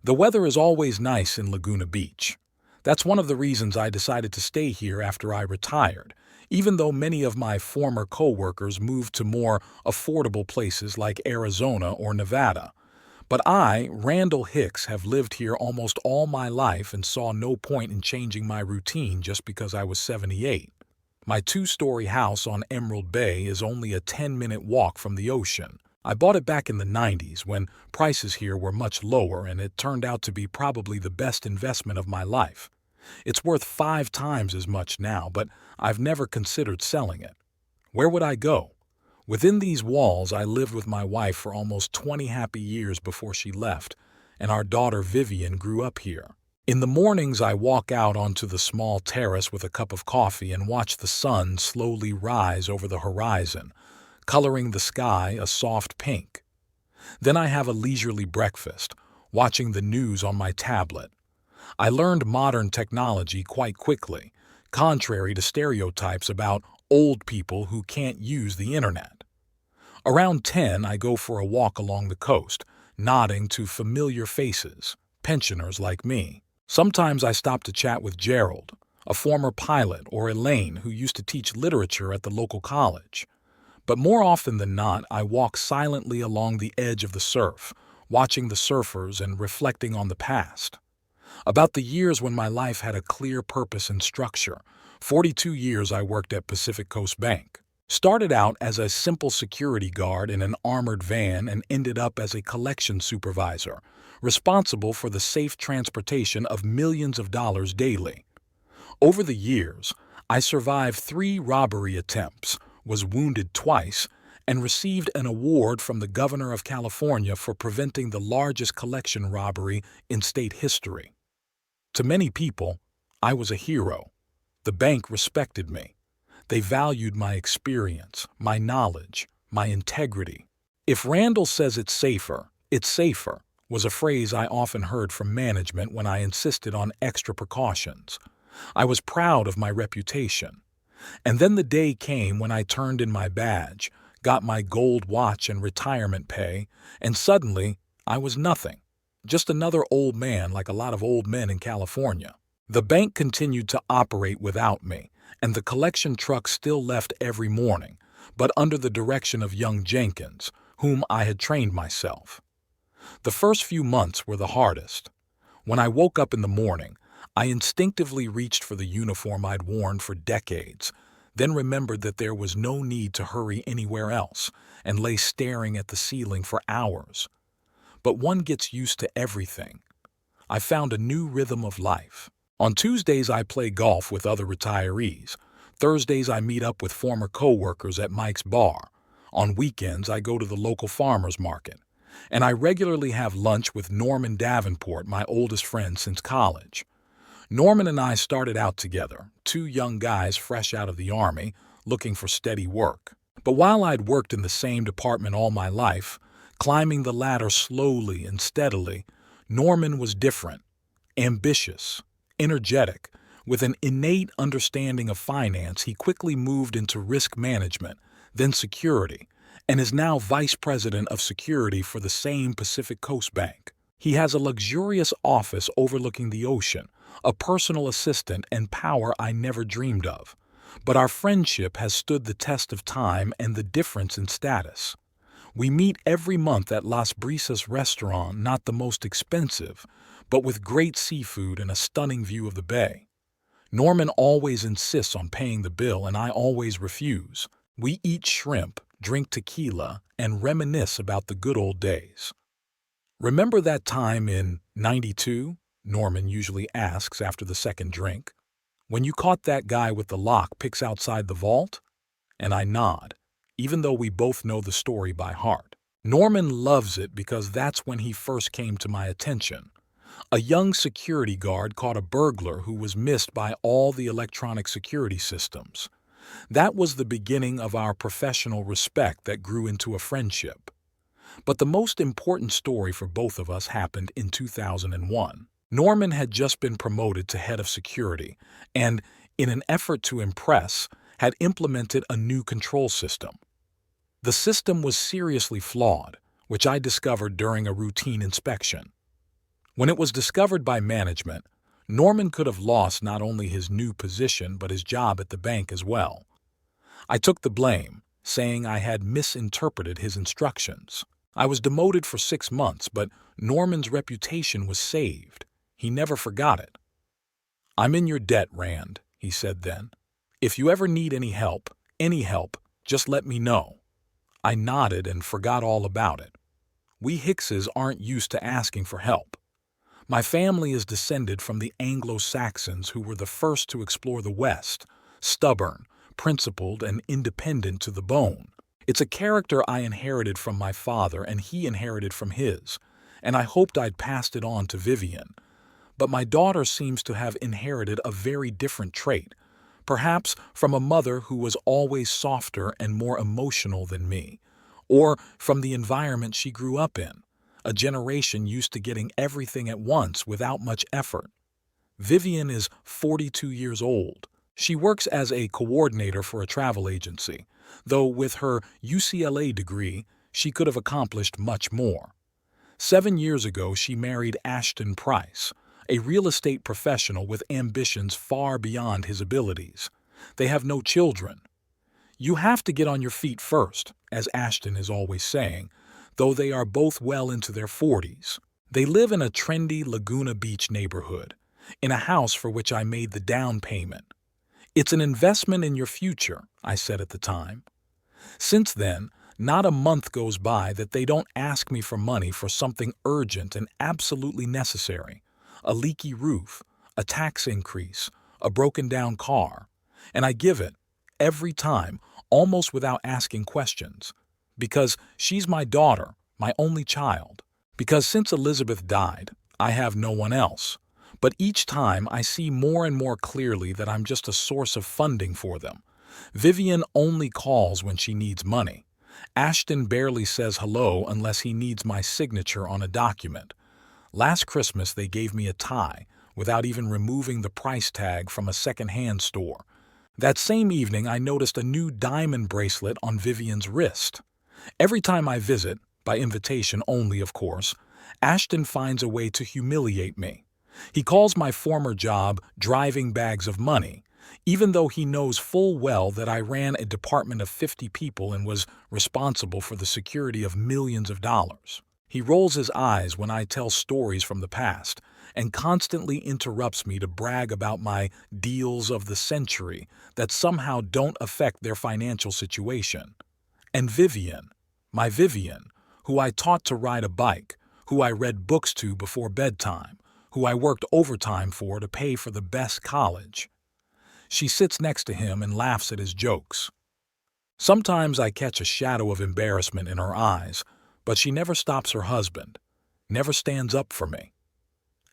The weather is always nice in Laguna Beach. That's one of the reasons I decided to stay here after I retired, even though many of my former coworkers moved to more affordable places like Arizona or Nevada. But I, Randall Hicks, have lived here almost all my life and saw no point in changing my routine just because I was 78. My two-story house on Emerald Bay is only a 10-minute walk from the ocean. I bought it back in the 90s when prices here were much lower, and it turned out to be probably the best investment of my life. It's worth 5 times as much now, but I've never considered selling it. Where would I go? Within these walls, I lived with my wife for almost 20 happy years before she left, and our daughter Vivian grew up here. In the mornings, I walk out onto the small terrace with a cup of coffee and watch the sun slowly rise over the horizon, coloring the sky a soft pink. Then I have a leisurely breakfast, watching the news on my tablet. I learned modern technology quite quickly, contrary to stereotypes about old people who can't use the internet. Around 10, I go for a walk along the coast, nodding to familiar faces, pensioners like me. Sometimes I stop to chat with Gerald, a former pilot, or Elaine, who used to teach literature at the local college. But more often than not, I walk silently along the edge of the surf, watching the surfers and reflecting on the past. About the years when my life had a clear purpose and structure. 42 years I worked at Pacific Coast Bank. Started out as a simple security guard in an armored van and ended up as a collection supervisor, responsible for the safe transportation of millions of dollars daily. Over the years, I survived 3 robbery attempts, was wounded twice, and received an award from the governor of California for preventing the largest collection robbery in state history. To many people, I was a hero. The bank respected me. They valued my experience, my knowledge, my integrity. "If Randall says it's safer, was a phrase I often heard from management when I insisted on extra precautions. I was proud of my reputation. And then the day came when I turned in my badge, got my gold watch and retirement pay, and suddenly I was nothing. Just another old man like a lot of old men in California. The bank continued to operate without me, and the collection truck still left every morning, but under the direction of young Jenkins, whom I had trained myself. The first few months were the hardest. When I woke up in the morning, I instinctively reached for the uniform I'd worn for decades, then remembered that there was no need to hurry anywhere else, and lay staring at the ceiling for hours. But one gets used to everything. I found a new rhythm of life. On Tuesdays, I play golf with other retirees. Thursdays, I meet up with former coworkers at Mike's Bar. On weekends, I go to the local farmers market. And I regularly have lunch with Norman Davenport, my oldest friend since college. Norman and I started out together, 2 young guys fresh out of the Army, looking for steady work. But while I'd worked in the same department all my life, climbing the ladder slowly and steadily, Norman was different, ambitious, energetic. With an innate understanding of finance, he quickly moved into risk management, then security, and is now vice president of security for the same Pacific Coast Bank. He has a luxurious office overlooking the ocean, a personal assistant, and power I never dreamed of. But our friendship has stood the test of time and the difference in status. We meet every month at Las Brisas restaurant, not the most expensive, but with great seafood and a stunning view of the bay. Norman always insists on paying the bill, and I always refuse. We eat shrimp, drink tequila, and reminisce about the good old days. "Remember that time in '92? Norman usually asks after the second drink. "When you caught that guy with the lock picks outside the vault?" And I nod, even though we both know the story by heart. Norman loves it because that's when he first came to my attention. A young security guard caught a burglar who was missed by all the electronic security systems. That was the beginning of our professional respect that grew into a friendship. But the most important story for both of us happened in 2001. Norman had just been promoted to head of security and, in an effort to impress, had implemented a new control system. The system was seriously flawed, which I discovered during a routine inspection. When it was discovered by management, Norman could have lost not only his new position but his job at the bank as well. I took the blame, saying I had misinterpreted his instructions. I was demoted for 6 months, but Norman's reputation was saved. He never forgot it. "I'm in your debt, Rand," he said then. "If you ever need any help, just let me know." I nodded and forgot all about it. We Hickses aren't used to asking for help. My family is descended from the Anglo-Saxons who were the first to explore the West, stubborn, principled, and independent to the bone. It's a character I inherited from my father and he inherited from his, and I hoped I'd passed it on to Vivian. But my daughter seems to have inherited a very different trait, perhaps from a mother who was always softer and more emotional than me, or from the environment she grew up in, a generation used to getting everything at once without much effort. Vivian is 42 years old. She works as a coordinator for a travel agency, though with her UCLA degree, she could have accomplished much more. 7 years ago, she married Ashton Price, a real estate professional with ambitions far beyond his abilities. They have no children. "You have to get on your feet first," as Ashton is always saying, though they are both well into their 40s. They live in a trendy Laguna Beach neighborhood, in a house for which I made the down payment. "It's an investment in your future," I said at the time. Since then, not a month goes by that they don't ask me for money for something urgent and absolutely necessary: a leaky roof, a tax increase, a broken-down car. And I give it, every time, almost without asking questions. Because she's my daughter, my only child. Because since Elizabeth died, I have no one else. But each time I see more and more clearly that I'm just a source of funding for them. Vivian only calls when she needs money. Ashton barely says hello unless he needs my signature on a document. Last Christmas they gave me a tie, without even removing the price tag from a second-hand store. That same evening I noticed a new diamond bracelet on Vivian's wrist. Every time I visit, by invitation only of course, Ashton finds a way to humiliate me. He calls my former job driving bags of money, even though he knows full well that I ran a department of 50 people and was responsible for the security of millions of dollars. He rolls his eyes when I tell stories from the past and constantly interrupts me to brag about my deals of the century that somehow don't affect their financial situation. And Vivian, my Vivian, who I taught to ride a bike, who I read books to before bedtime, who I worked overtime for to pay for the best college. She sits next to him and laughs at his jokes. Sometimes I catch a shadow of embarrassment in her eyes, but she never stops her husband, never stands up for me.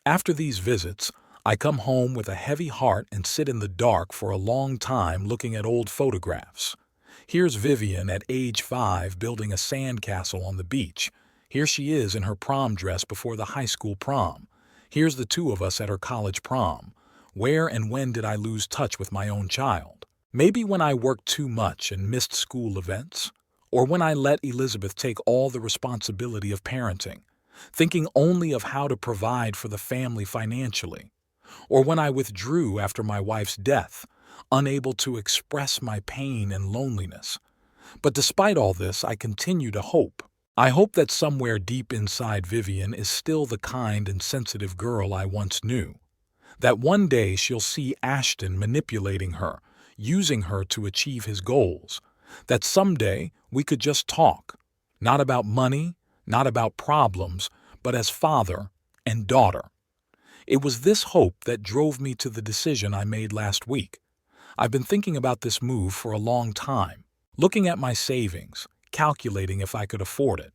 After these visits, I come home with a heavy heart and sit in the dark for a long time looking at old photographs. Here's Vivian at age 5 building a sandcastle on the beach. Here she is in her prom dress before the high school prom. Here's the two of us at her college prom. Where and when did I lose touch with my own child? Maybe when I worked too much and missed school events? Or when I let Elizabeth take all the responsibility of parenting, thinking only of how to provide for the family financially? Or when I withdrew after my wife's death, unable to express my pain and loneliness? But despite all this, I continue to hope. I hope that somewhere deep inside Vivian is still the kind and sensitive girl I once knew. That one day she'll see Ashton manipulating her, using her to achieve his goals. That someday we could just talk, not about money, not about problems, but as father and daughter. It was this hope that drove me to the decision I made last week. I've been thinking about this move for a long time, looking at my savings, calculating if I could afford it.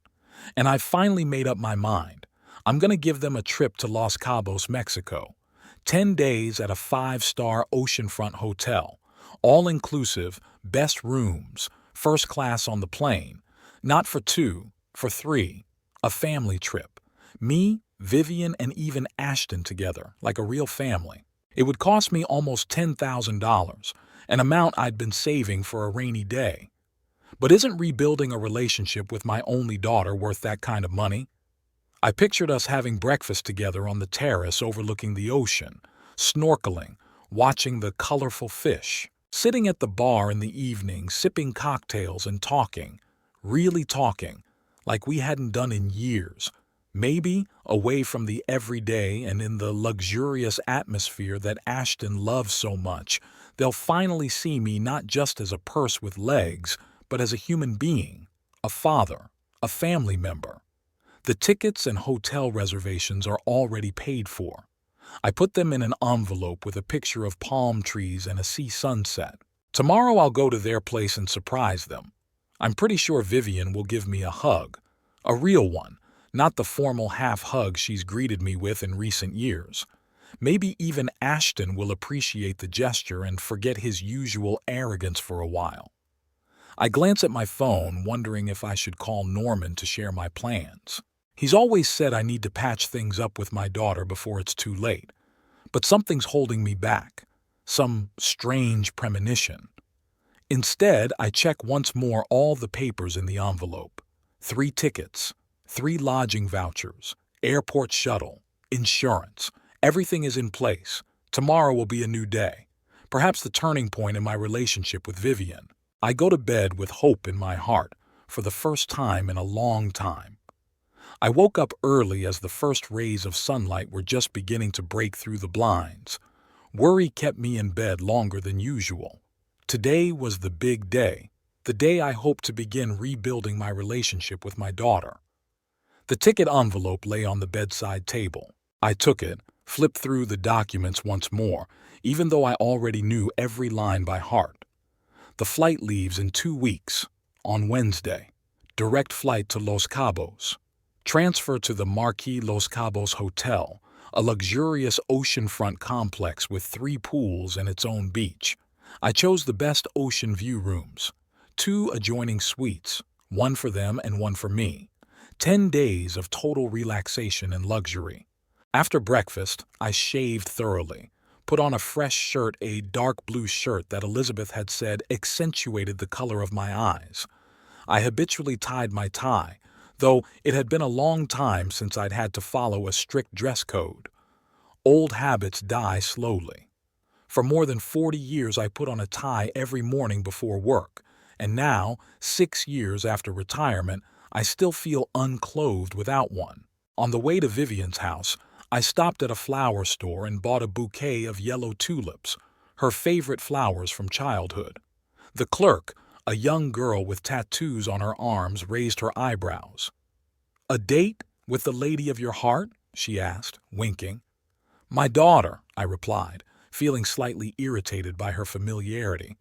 And I've finally made up my mind. I'm going to give them a trip to Los Cabos, Mexico. 10 days at a 5-star oceanfront hotel, all-inclusive, best rooms, first class on the plane. Not for 2, for 3. A family trip. Me, Vivian, and even Ashton together, like a real family. It would cost me almost $10,000, an amount I'd been saving for a rainy day. But isn't rebuilding a relationship with my only daughter worth that kind of money? I pictured us having breakfast together on the terrace overlooking the ocean, snorkeling, watching the colorful fish, sitting at the bar in the evening, sipping cocktails and talking, really talking, like we hadn't done in years, maybe away from the everyday and in the luxurious atmosphere that Ashton loves so much. They'll finally see me not just as a purse with legs, but as a human being, a father, a family member. The tickets and hotel reservations are already paid for. I put them in an envelope with a picture of palm trees and a sea sunset. Tomorrow I'll go to their place and surprise them. I'm pretty sure Vivian will give me a hug, a real one, not the formal half hug she's greeted me with in recent years. Maybe even Ashton will appreciate the gesture and forget his usual arrogance for a while. I glance at my phone, wondering if I should call Norman to share my plans. He's always said I need to patch things up with my daughter before it's too late, but something's holding me back, some strange premonition. Instead, I check once more all the papers in the envelope. 3 tickets, 3 lodging vouchers, airport shuttle, insurance. Everything is in place. Tomorrow will be a new day, perhaps the turning point in my relationship with Vivian. I go to bed with hope in my heart for the first time in a long time. I woke up early as the first rays of sunlight were just beginning to break through the blinds. Worry kept me in bed longer than usual. Today was the big day, the day I hoped to begin rebuilding my relationship with my daughter. The ticket envelope lay on the bedside table. I took it, flipped through the documents once more, even though I already knew every line by heart. The flight leaves in 2 weeks, on Wednesday. Direct flight to Los Cabos. Transfer to the Marquis Los Cabos Hotel, a luxurious oceanfront complex with 3 pools and its own beach. I chose the best ocean view rooms, 2 adjoining suites, one for them and one for me. 10 days of total relaxation and luxury. After breakfast, I shaved thoroughly, put on a fresh shirt, a dark blue shirt that Elizabeth had said accentuated the color of my eyes. I habitually tied my tie, though it had been a long time since I'd had to follow a strict dress code. Old habits die slowly. For more than 40 years I put on a tie every morning before work, and now, 6 years after retirement, I still feel unclothed without one. On the way to Vivian's house, I stopped at a flower store and bought a bouquet of yellow tulips, her favorite flowers from childhood. The clerk, a young girl with tattoos on her arms, raised her eyebrows. "A date with the lady of your heart?" she asked, winking. "My daughter," I replied, feeling slightly irritated by her familiarity.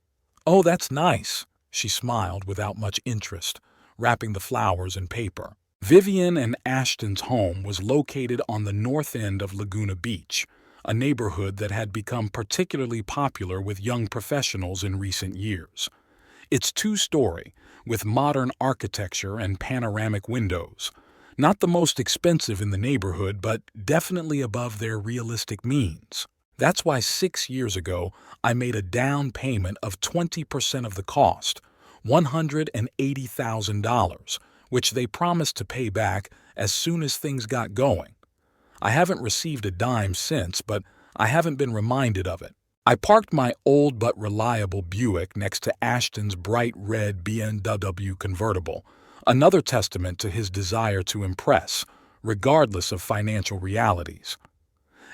"Oh, that's nice," she smiled without much interest, wrapping the flowers in paper. Vivian and Ashton's home was located on the north end of Laguna Beach, a neighborhood that had become particularly popular with young professionals in recent years. It's 2-story, with modern architecture and panoramic windows. Not the most expensive in the neighborhood, but definitely above their realistic means. That's why 6 years ago, I made a down payment of 20% of the cost, $180,000, which they promised to pay back as soon as things got going. I haven't received a dime since, but I haven't been reminded of it. I parked my old but reliable Buick next to Ashton's bright red BMW convertible, another testament to his desire to impress, regardless of financial realities.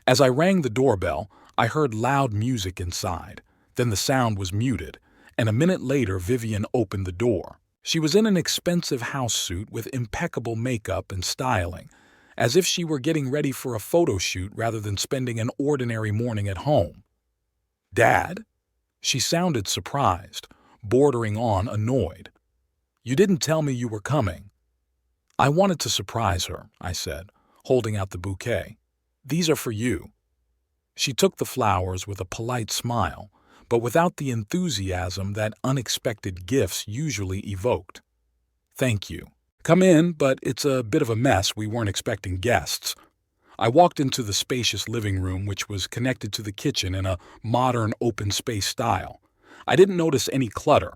As I rang the doorbell, I heard loud music inside, then the sound was muted, and a minute later Vivian opened the door. She was in an expensive house suit with impeccable makeup and styling, as if she were getting ready for a photo shoot rather than spending an ordinary morning at home. "Dad?" She sounded surprised, bordering on annoyed. "You didn't tell me you were coming." "I wanted to surprise her," I said, holding out the bouquet. "These are for you." She took the flowers with a polite smile, but without the enthusiasm that unexpected gifts usually evoked. "Thank you. Come in, but it's a bit of a mess. We weren't expecting guests." I walked into the spacious living room, which was connected to the kitchen in a modern open space style. I didn't notice any clutter.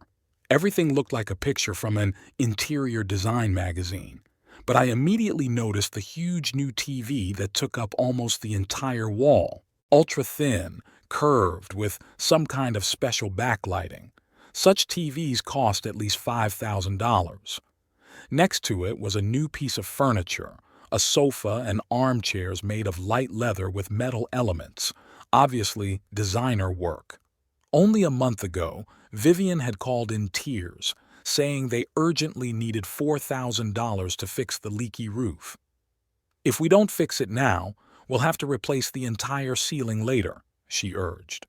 Everything looked like a picture from an interior design magazine. but I immediately noticed the huge new TV that took up almost the entire wall. Ultra thin, curved, with some kind of special backlighting. Such TVs cost at least $5,000. Next to it was a new piece of furniture, a sofa and armchairs made of light leather with metal elements, obviously designer work. Only a month ago, Vivian had called in tears, saying they urgently needed $4,000 to fix the leaky roof. "If we don't fix it now, we'll have to replace the entire ceiling later," she urged.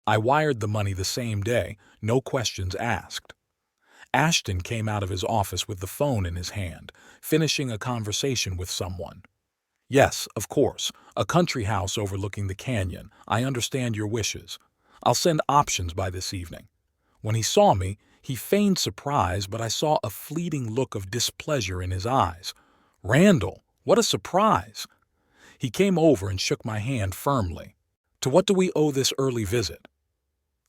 I wired the money the same day, no questions asked. Ashton came out of his office with the phone in his hand, finishing a conversation with someone. "Yes, of course, a country house overlooking the canyon. I understand your wishes. I'll send options by this evening." When he saw me, he feigned surprise, but I saw a fleeting look of displeasure in his eyes. "Randall, what a surprise!" He came over and shook my hand firmly. "To what do we owe this early visit?"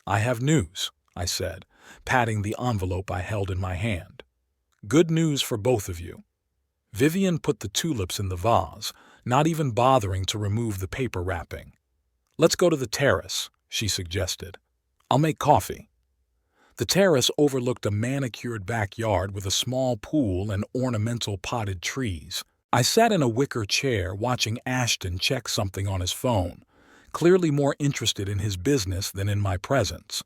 "I have news," I said, patting the envelope I held in my hand. "Good news for both of you." Vivian put the tulips in the vase, not even bothering to remove the paper wrapping. "Let's go to the terrace," she suggested. "I'll make coffee." The terrace overlooked a manicured backyard with a small pool and ornamental potted trees. I sat in a wicker chair watching Ashton check something on his phone, clearly more interested in his business than in my presence.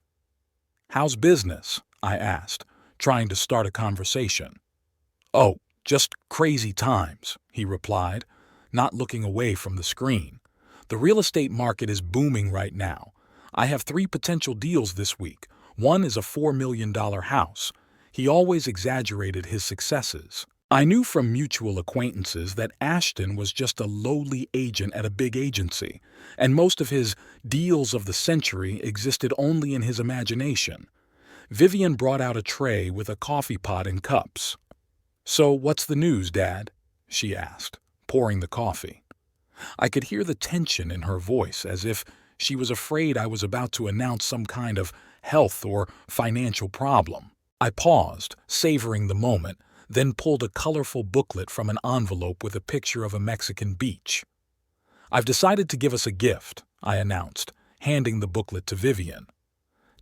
"How's business?" I asked, trying to start a conversation. "Oh, just crazy times," he replied, not looking away from the screen. "The real estate market is booming right now. I have 3 potential deals this week. One is a $4 million house." He always exaggerated his successes. I knew from mutual acquaintances that Ashton was just a lowly agent at a big agency, and most of his deals of the century existed only in his imagination. Vivian brought out a tray with a coffee pot and cups. "So what's the news, Dad?" she asked, pouring the coffee. I could hear the tension in her voice, as if she was afraid I was about to announce some kind of health or financial problem. I paused, savoring the moment, then pulled a colorful booklet from an envelope with a picture of a Mexican beach. "I've decided to give us a gift," I announced, handing the booklet to Vivian.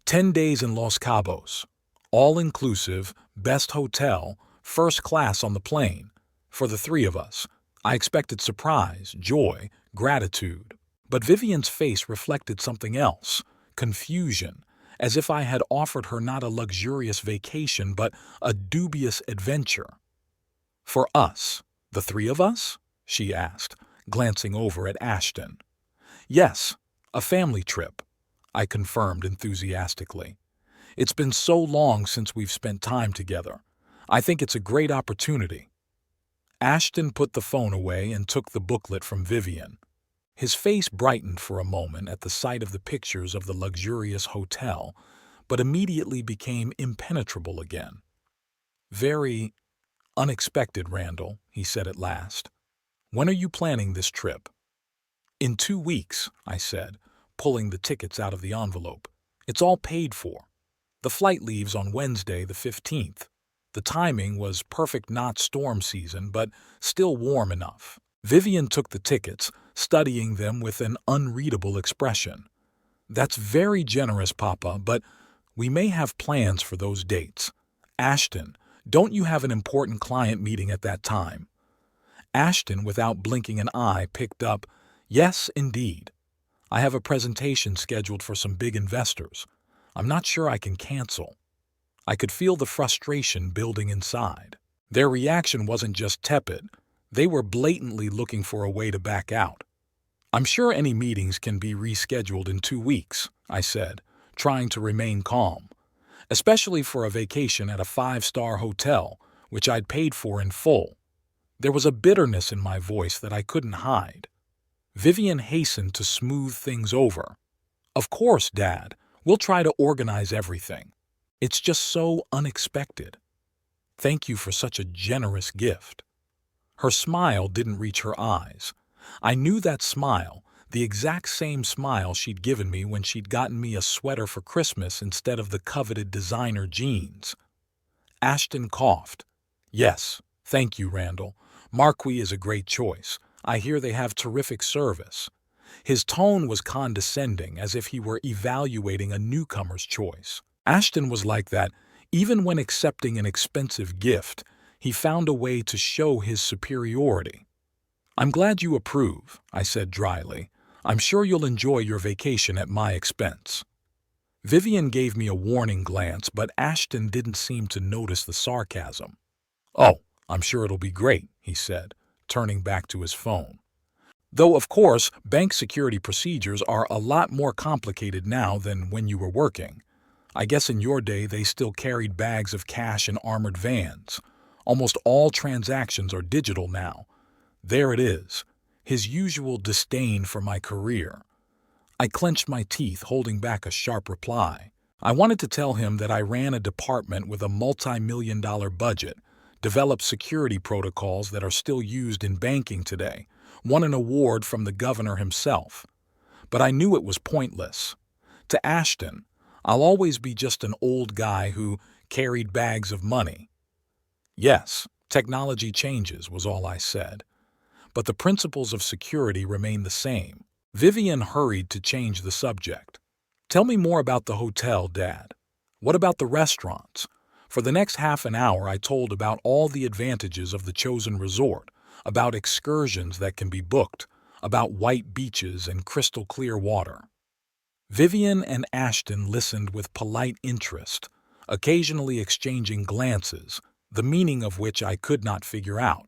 10 days in Los Cabos. All-inclusive, best hotel, first class on the plane. For the 3 of us. I expected surprise, joy, gratitude. But Vivian's face reflected something else, confusion, as if I had offered her not a luxurious vacation but a dubious adventure. "For us, the 3 of us?" she asked, glancing over at Ashton. "Yes, a family trip," I confirmed enthusiastically. "It's been so long since we've spent time together. I think it's a great opportunity." Ashton put the phone away and took the booklet from Vivian. His face brightened for a moment at the sight of the pictures of the luxurious hotel, but immediately became impenetrable again. "Very unexpected, Randall," he said at last. "When are you planning this trip?" "In 2 weeks," I said, pulling the tickets out of the envelope. "It's all paid for. The flight leaves on Wednesday the 15th. The timing was perfect, not storm season, but still warm enough." Vivian took the tickets, studying them with an unreadable expression. "That's very generous, Papa, but we may have plans for those dates. Ashton, don't you have an important client meeting at that time?" Ashton, without blinking an eye, picked up, "Yes, indeed. I have a presentation scheduled for some big investors. I'm not sure I can cancel." I could feel the frustration building inside. Their reaction wasn't just tepid. They were blatantly looking for a way to back out. "I'm sure any meetings can be rescheduled in 2 weeks," I said, trying to remain calm, especially for a vacation at a 5-star hotel, which I'd paid for in full. There was a bitterness in my voice that I couldn't hide. Vivian hastened to smooth things over. "Of course, Dad. We'll try to organize everything. It's just so unexpected. Thank you for such a generous gift." Her smile didn't reach her eyes. I knew that smile, the exact same smile she'd given me when she'd gotten me a sweater for Christmas instead of the coveted designer jeans. Ashton coughed. "Yes, Thank you, Randall. Marquis is a great choice. I hear they have terrific service. His tone was condescending, as if he were evaluating a newcomer's choice. Ashton was like that. Even when accepting an expensive gift, he found a way to show his superiority. I'm glad you approve, I said dryly. I'm sure you'll enjoy your vacation at my expense. Vivian gave me a warning glance, but Ashton didn't seem to notice the sarcasm. Oh, I'm sure it'll be great, he said, turning back to his phone. Though, of course, bank security procedures are a lot more complicated now than when you were working. I guess in your day they still carried bags of cash in armored vans. Almost all transactions are digital now. There it is, his usual disdain for my career. I clenched my teeth, holding back a sharp reply. I wanted to tell him that I ran a department with a multi-million-dollar budget, developed security protocols that are still used in banking today, won an award from the governor himself. But I knew it was pointless. To Ashton, I'll always be just an old guy who carried bags of money. Yes, technology changes, was all I said. But the principles of security remain the same. Vivian hurried to change the subject. Tell me more about the hotel, Dad. What about the restaurants? For the next half an hour, I told about all the advantages of the chosen resort, about excursions that can be booked, about white beaches and crystal clear water. Vivian and Ashton listened with polite interest, occasionally exchanging glances, the meaning of which I could not figure out.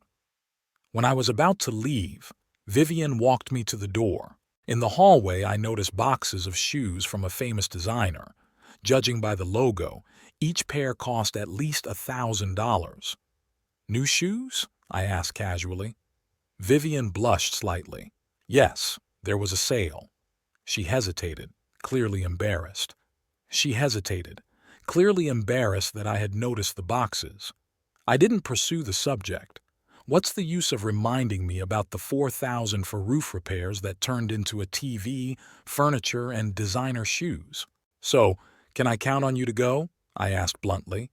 When I was about to leave, Vivian walked me to the door. In the hallway, I noticed boxes of shoes from a famous designer. Judging by the logo, each pair cost at least $1,000. New shoes? I asked casually. Vivian blushed slightly. Yes, there was a sale. She hesitated, clearly embarrassed. Clearly embarrassed that I had noticed the boxes. I didn't pursue the subject. What's the use of reminding me about the $4,000 for roof repairs that turned into a TV, furniture, and designer shoes? So, can I count on you to go? I asked bluntly.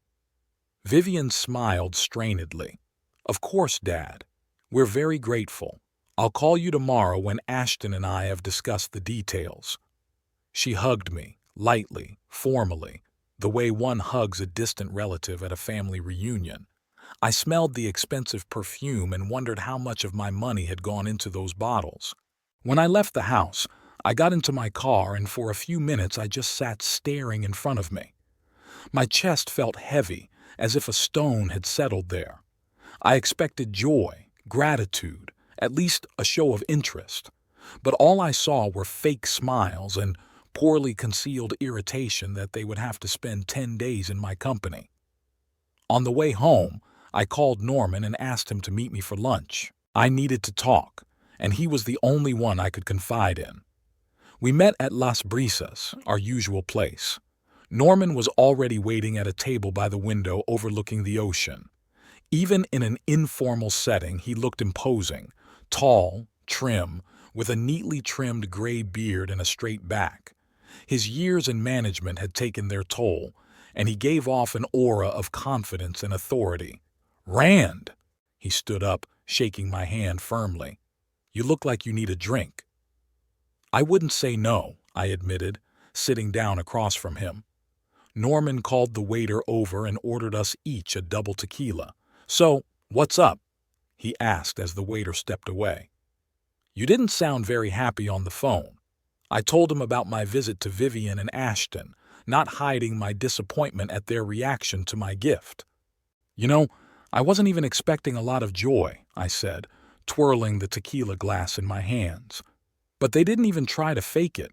Vivian smiled strainedly. Of course, Dad. We're very grateful. I'll call you tomorrow when Ashton and I have discussed the details. She hugged me, lightly, formally, the way one hugs a distant relative at a family reunion. I smelled the expensive perfume and wondered how much of my money had gone into those bottles. When I left the house, I got into my car and for a few minutes I just sat staring in front of me. My chest felt heavy, as if a stone had settled there. I expected joy, gratitude, at least a show of interest. But all I saw were fake smiles and poorly concealed irritation that they would have to spend 10 days in my company. On the way home, I called Norman and asked him to meet me for lunch. I needed to talk, and he was the only one I could confide in. We met at Las Brisas, our usual place. Norman was already waiting at a table by the window overlooking the ocean. Even in an informal setting, he looked imposing, tall, trim, with a neatly trimmed gray beard and a straight back. His years in management had taken their toll, and he gave off an aura of confidence and authority. "Rand!" He stood up, shaking my hand firmly. "You look like you need a drink." I wouldn't say no, I admitted, sitting down across from him. Norman called the waiter over and ordered us each a double tequila. "So, what's up?" he asked as the waiter stepped away. "You didn't sound very happy on the phone." I told him about my visit to Vivian and Ashton, not hiding my disappointment at their reaction to my gift. "You know, I wasn't even expecting a lot of joy," I said, twirling the tequila glass in my hands. "But they didn't even try to fake it.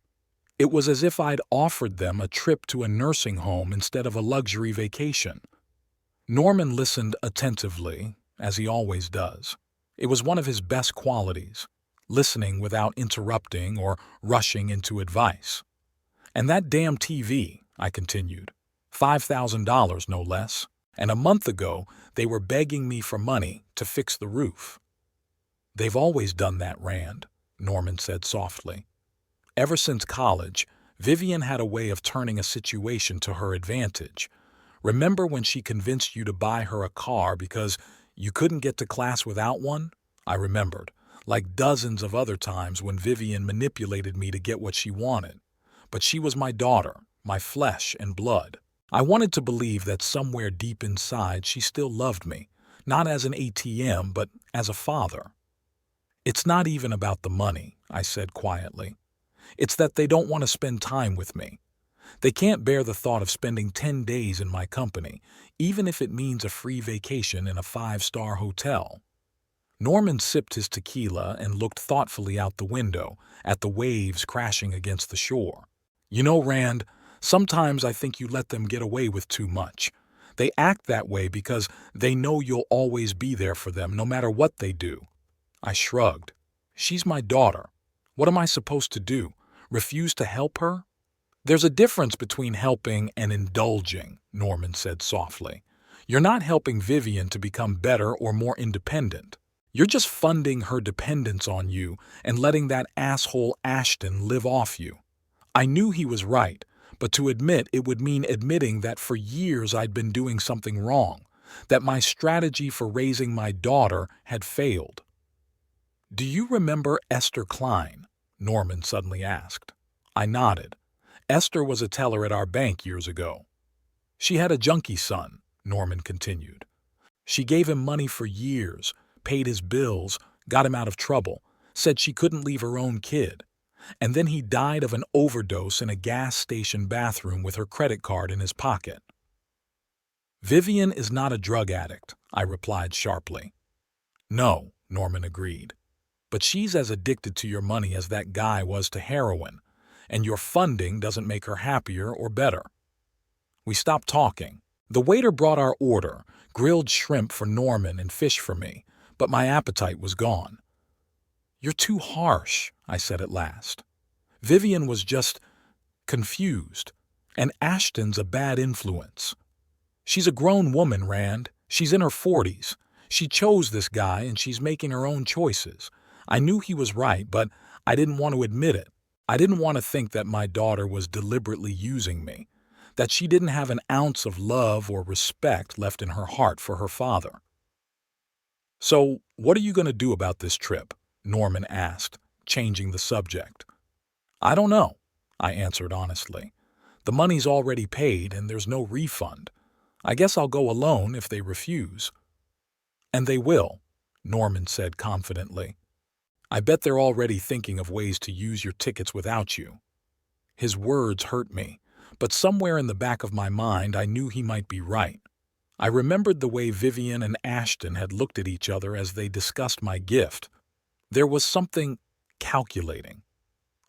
It was as if I'd offered them a trip to a nursing home instead of a luxury vacation." Norman listened attentively, as he always does. It was one of his best qualities, listening without interrupting or rushing into advice. "And that damn TV," I continued. $5,000 no less. And a month ago, they were begging me for money to fix the roof. "They've always done that, Rand," Norman said softly. Ever since college, Vivian had a way of turning a situation to her advantage. Remember when she convinced you to buy her a car because You couldn't get to class without one? I remembered, like dozens of other times when Vivian manipulated me to get what she wanted. But she was my daughter, my flesh and blood. I wanted to believe that somewhere deep inside she still loved me, not as an ATM, but as a father. It's not even about the money, I said quietly. It's that they don't want to spend time with me. They can't bear the thought of spending 10 days in my company, even if it means a free vacation in a 5-star hotel. Norman sipped his tequila and looked thoughtfully out the window at the waves crashing against the shore. You know, Rand, sometimes I think you let them get away with too much. They act that way because they know you'll always be there for them no matter what they do. I shrugged. She's my daughter. What am I supposed to do? Refuse to help her? There's a difference between helping and indulging, Norman said softly. You're not helping Vivian to become better or more independent. You're just funding her dependence on you and letting that asshole Ashton live off you. I knew he was right, but to admit it would mean admitting that for years I'd been doing something wrong, that my strategy for raising my daughter had failed. Do you remember Esther Klein? Norman suddenly asked. I nodded. Esther was a teller at our bank years ago. She had a junkie son, Norman continued. She gave him money for years, paid his bills, got him out of trouble, said she couldn't leave her own kid. And then he died of an overdose in a gas station bathroom with her credit card in his pocket. Vivian is not a drug addict, I replied sharply. No, Norman agreed. But she's as addicted to your money as that guy was to heroin, and your funding doesn't make her happier or better. We stopped talking. The waiter brought our order, grilled shrimp for Norman and fish for me, but my appetite was gone. You're too harsh, I said at last. Vivian was just confused, and Ashton's a bad influence. She's a grown woman, Rand. She's in her 40s. She chose this guy and she's making her own choices. I knew he was right, but I didn't want to admit it. I didn't want to think that my daughter was deliberately using me, that she didn't have an ounce of love or respect left in her heart for her father. So, what are you going to do about this trip? Norman asked, changing the subject. I don't know, I answered honestly. The money's already paid and there's no refund. I guess I'll go alone if they refuse. And they will, Norman said confidently. I bet they're already thinking of ways to use your tickets without you. His words hurt me, but somewhere in the back of my mind I knew he might be right. I remembered the way Vivian and Ashton had looked at each other as they discussed my gift. There was something calculating.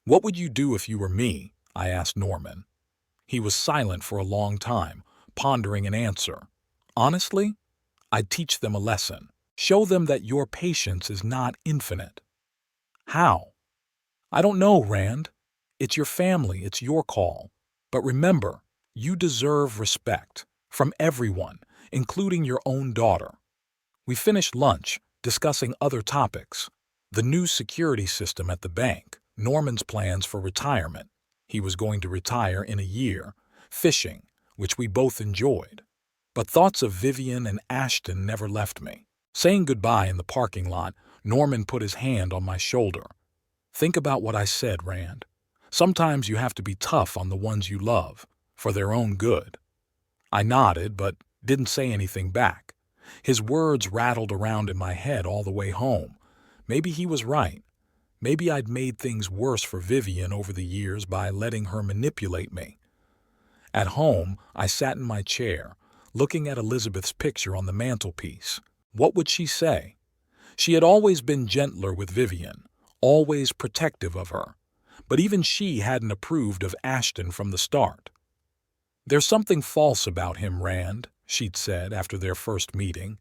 What would you do if you were me? I asked Norman. He was silent for a long time, pondering an answer. Honestly, I'd teach them a lesson. Show them that your patience is not infinite. How? I don't know, Rand. It's your family, it's your call. But remember, you deserve respect from everyone, including your own daughter. We finished lunch, discussing other topics. The new security system at the bank, Norman's plans for retirement. He was going to retire in a year. Fishing, which we both enjoyed. But thoughts of Vivian and Ashton never left me. Saying goodbye in the parking lot, Norman put his hand on my shoulder. Think about what I said, Rand. Sometimes you have to be tough on the ones you love, for their own good. I nodded, but didn't say anything back. His words rattled around in my head all the way home. Maybe he was right. Maybe I'd made things worse for Vivian over the years by letting her manipulate me. At home, I sat in my chair, looking at Elizabeth's picture on the mantelpiece. What would she say? She had always been gentler with Vivian, always protective of her, but even she hadn't approved of Ashton from the start. There's something false about him, Rand, she'd said after their first meeting.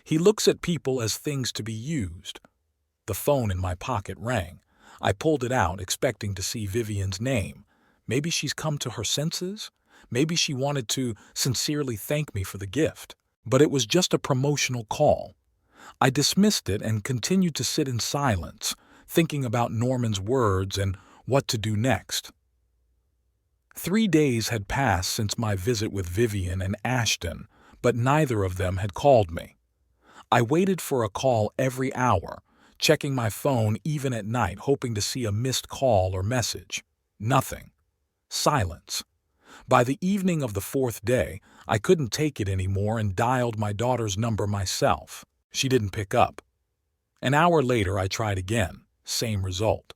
He looks at people as things to be used. The phone in my pocket rang. I pulled it out, expecting to see Vivian's name. Maybe she's come to her senses? Maybe she wanted to sincerely thank me for the gift. But it was just a promotional call. I dismissed it and continued to sit in silence, thinking about Norman's words and what to do next. 3 days had passed since my visit with Vivian and Ashton, but neither of them had called me. I waited for a call every hour, checking my phone even at night, hoping to see a missed call or message. Nothing. Silence. By the evening of the fourth day, I couldn't take it anymore and dialed my daughter's number myself. She didn't pick up. An hour later, I tried again. Same result.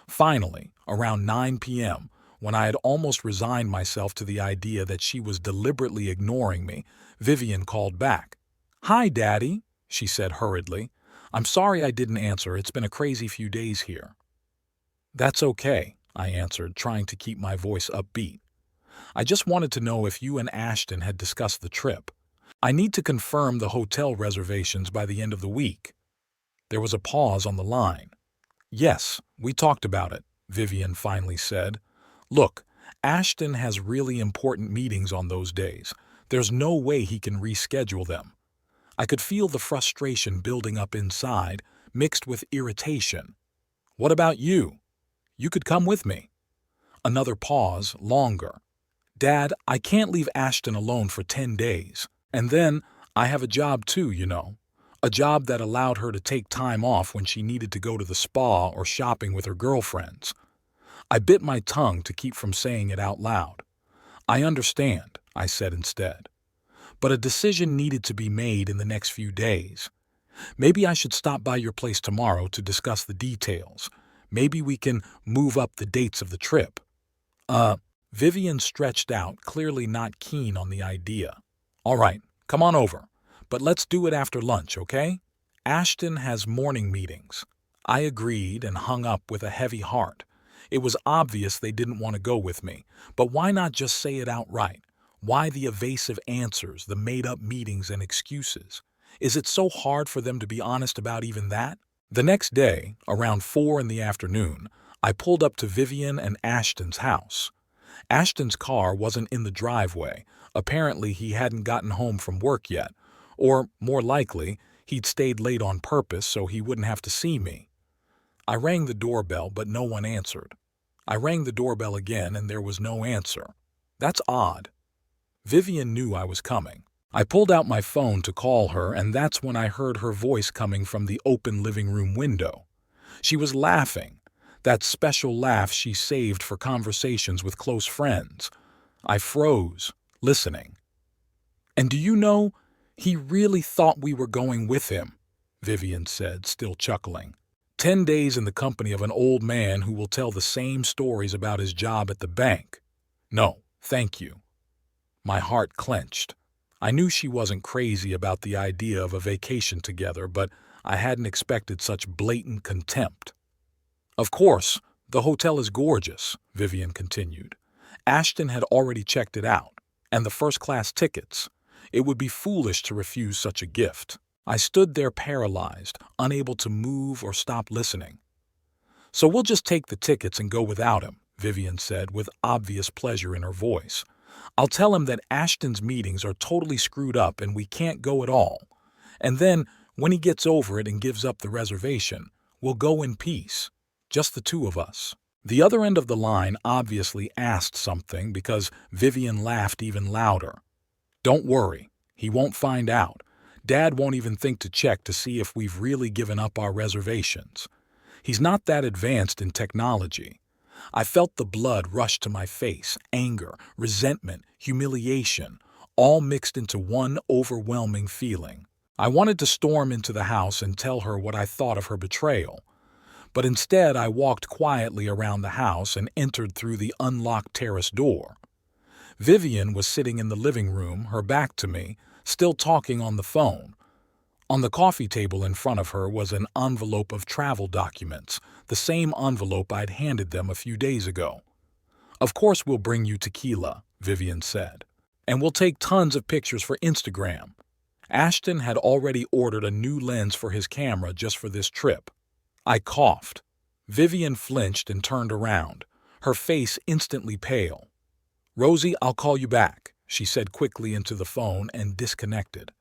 Finally, around 9 p.m., when I had almost resigned myself to the idea that she was deliberately ignoring me, Vivian called back. "Hi, Daddy," she said hurriedly. "I'm sorry I didn't answer. It's been a crazy few days here." "That's okay," I answered, trying to keep my voice upbeat. "I just wanted to know if you and Ashton had discussed the trip. I need to confirm the hotel reservations by the end of the week." There was a pause on the line. "Yes, we talked about it," Vivian finally said. "Look, Ashton has really important meetings on those days. There's no way he can reschedule them." I could feel the frustration building up inside, mixed with irritation. "What about you? You could come with me." Another pause, longer. "Dad, I can't leave Ashton alone for 10 days. And then, I have a job too, you know. A job that allowed her to take time off when she needed to go to the spa or shopping with her girlfriends." I bit my tongue to keep from saying it out loud. "I understand," I said instead. "But a decision needed to be made in the next few days. Maybe I should stop by your place tomorrow to discuss the details. Maybe we can move up the dates of the trip." Vivian stretched out, clearly not keen on the idea. "All right, come on over. But let's do it after lunch, okay? Ashton has morning meetings." I agreed and hung up with a heavy heart. It was obvious they didn't want to go with me, but why not just say it outright? Why the evasive answers, the made-up meetings and excuses? Is it so hard for them to be honest about even that? The next day, around 4 in the afternoon, I pulled up to Vivian and Ashton's house. Ashton's car wasn't in the driveway. Apparently, he hadn't gotten home from work yet, or, more likely, he'd stayed late on purpose so he wouldn't have to see me. I rang the doorbell, but no one answered. I rang the doorbell again, and there was no answer. That's odd. Vivian knew I was coming. I pulled out my phone to call her, and that's when I heard her voice coming from the open living room window. She was laughing, that special laugh she saved for conversations with close friends. I froze, listening. "And do you know, he really thought we were going with him," Vivian said, still chuckling. 10 days in the company of an old man who will tell the same stories about his job at the bank. No, thank you." My heart clenched. I knew she wasn't crazy about the idea of a vacation together, but I hadn't expected such blatant contempt. "Of course, the hotel is gorgeous," Vivian continued. "Ashton had already checked it out, and the first-class tickets. It would be foolish to refuse such a gift." I stood there paralyzed, unable to move or stop listening. "So we'll just take the tickets and go without him," Vivian said with obvious pleasure in her voice. "I'll tell him that Ashton's meetings are totally screwed up and we can't go at all. And then, when he gets over it and gives up the reservation, we'll go in peace. Just the two of us." The other end of the line obviously asked something because Vivian laughed even louder. "Don't worry, he won't find out. Dad won't even think to check to see if we've really given up our reservations. He's not that advanced in technology." I felt the blood rush to my face, anger, resentment, humiliation, all mixed into one overwhelming feeling. I wanted to storm into the house and tell her what I thought of her betrayal. But instead I walked quietly around the house and entered through the unlocked terrace door. Vivian was sitting in the living room, her back to me, still talking on the phone. On the coffee table in front of her was an envelope of travel documents, the same envelope I'd handed them a few days ago. "Of course we'll bring you tequila," Vivian said. "And we'll take tons of pictures for Instagram." Ashton had already ordered a new lens for his camera just for this trip. I coughed. Vivian flinched and turned around, her face instantly pale. "Rosie, I'll call you back," she said quickly into the phone and disconnected.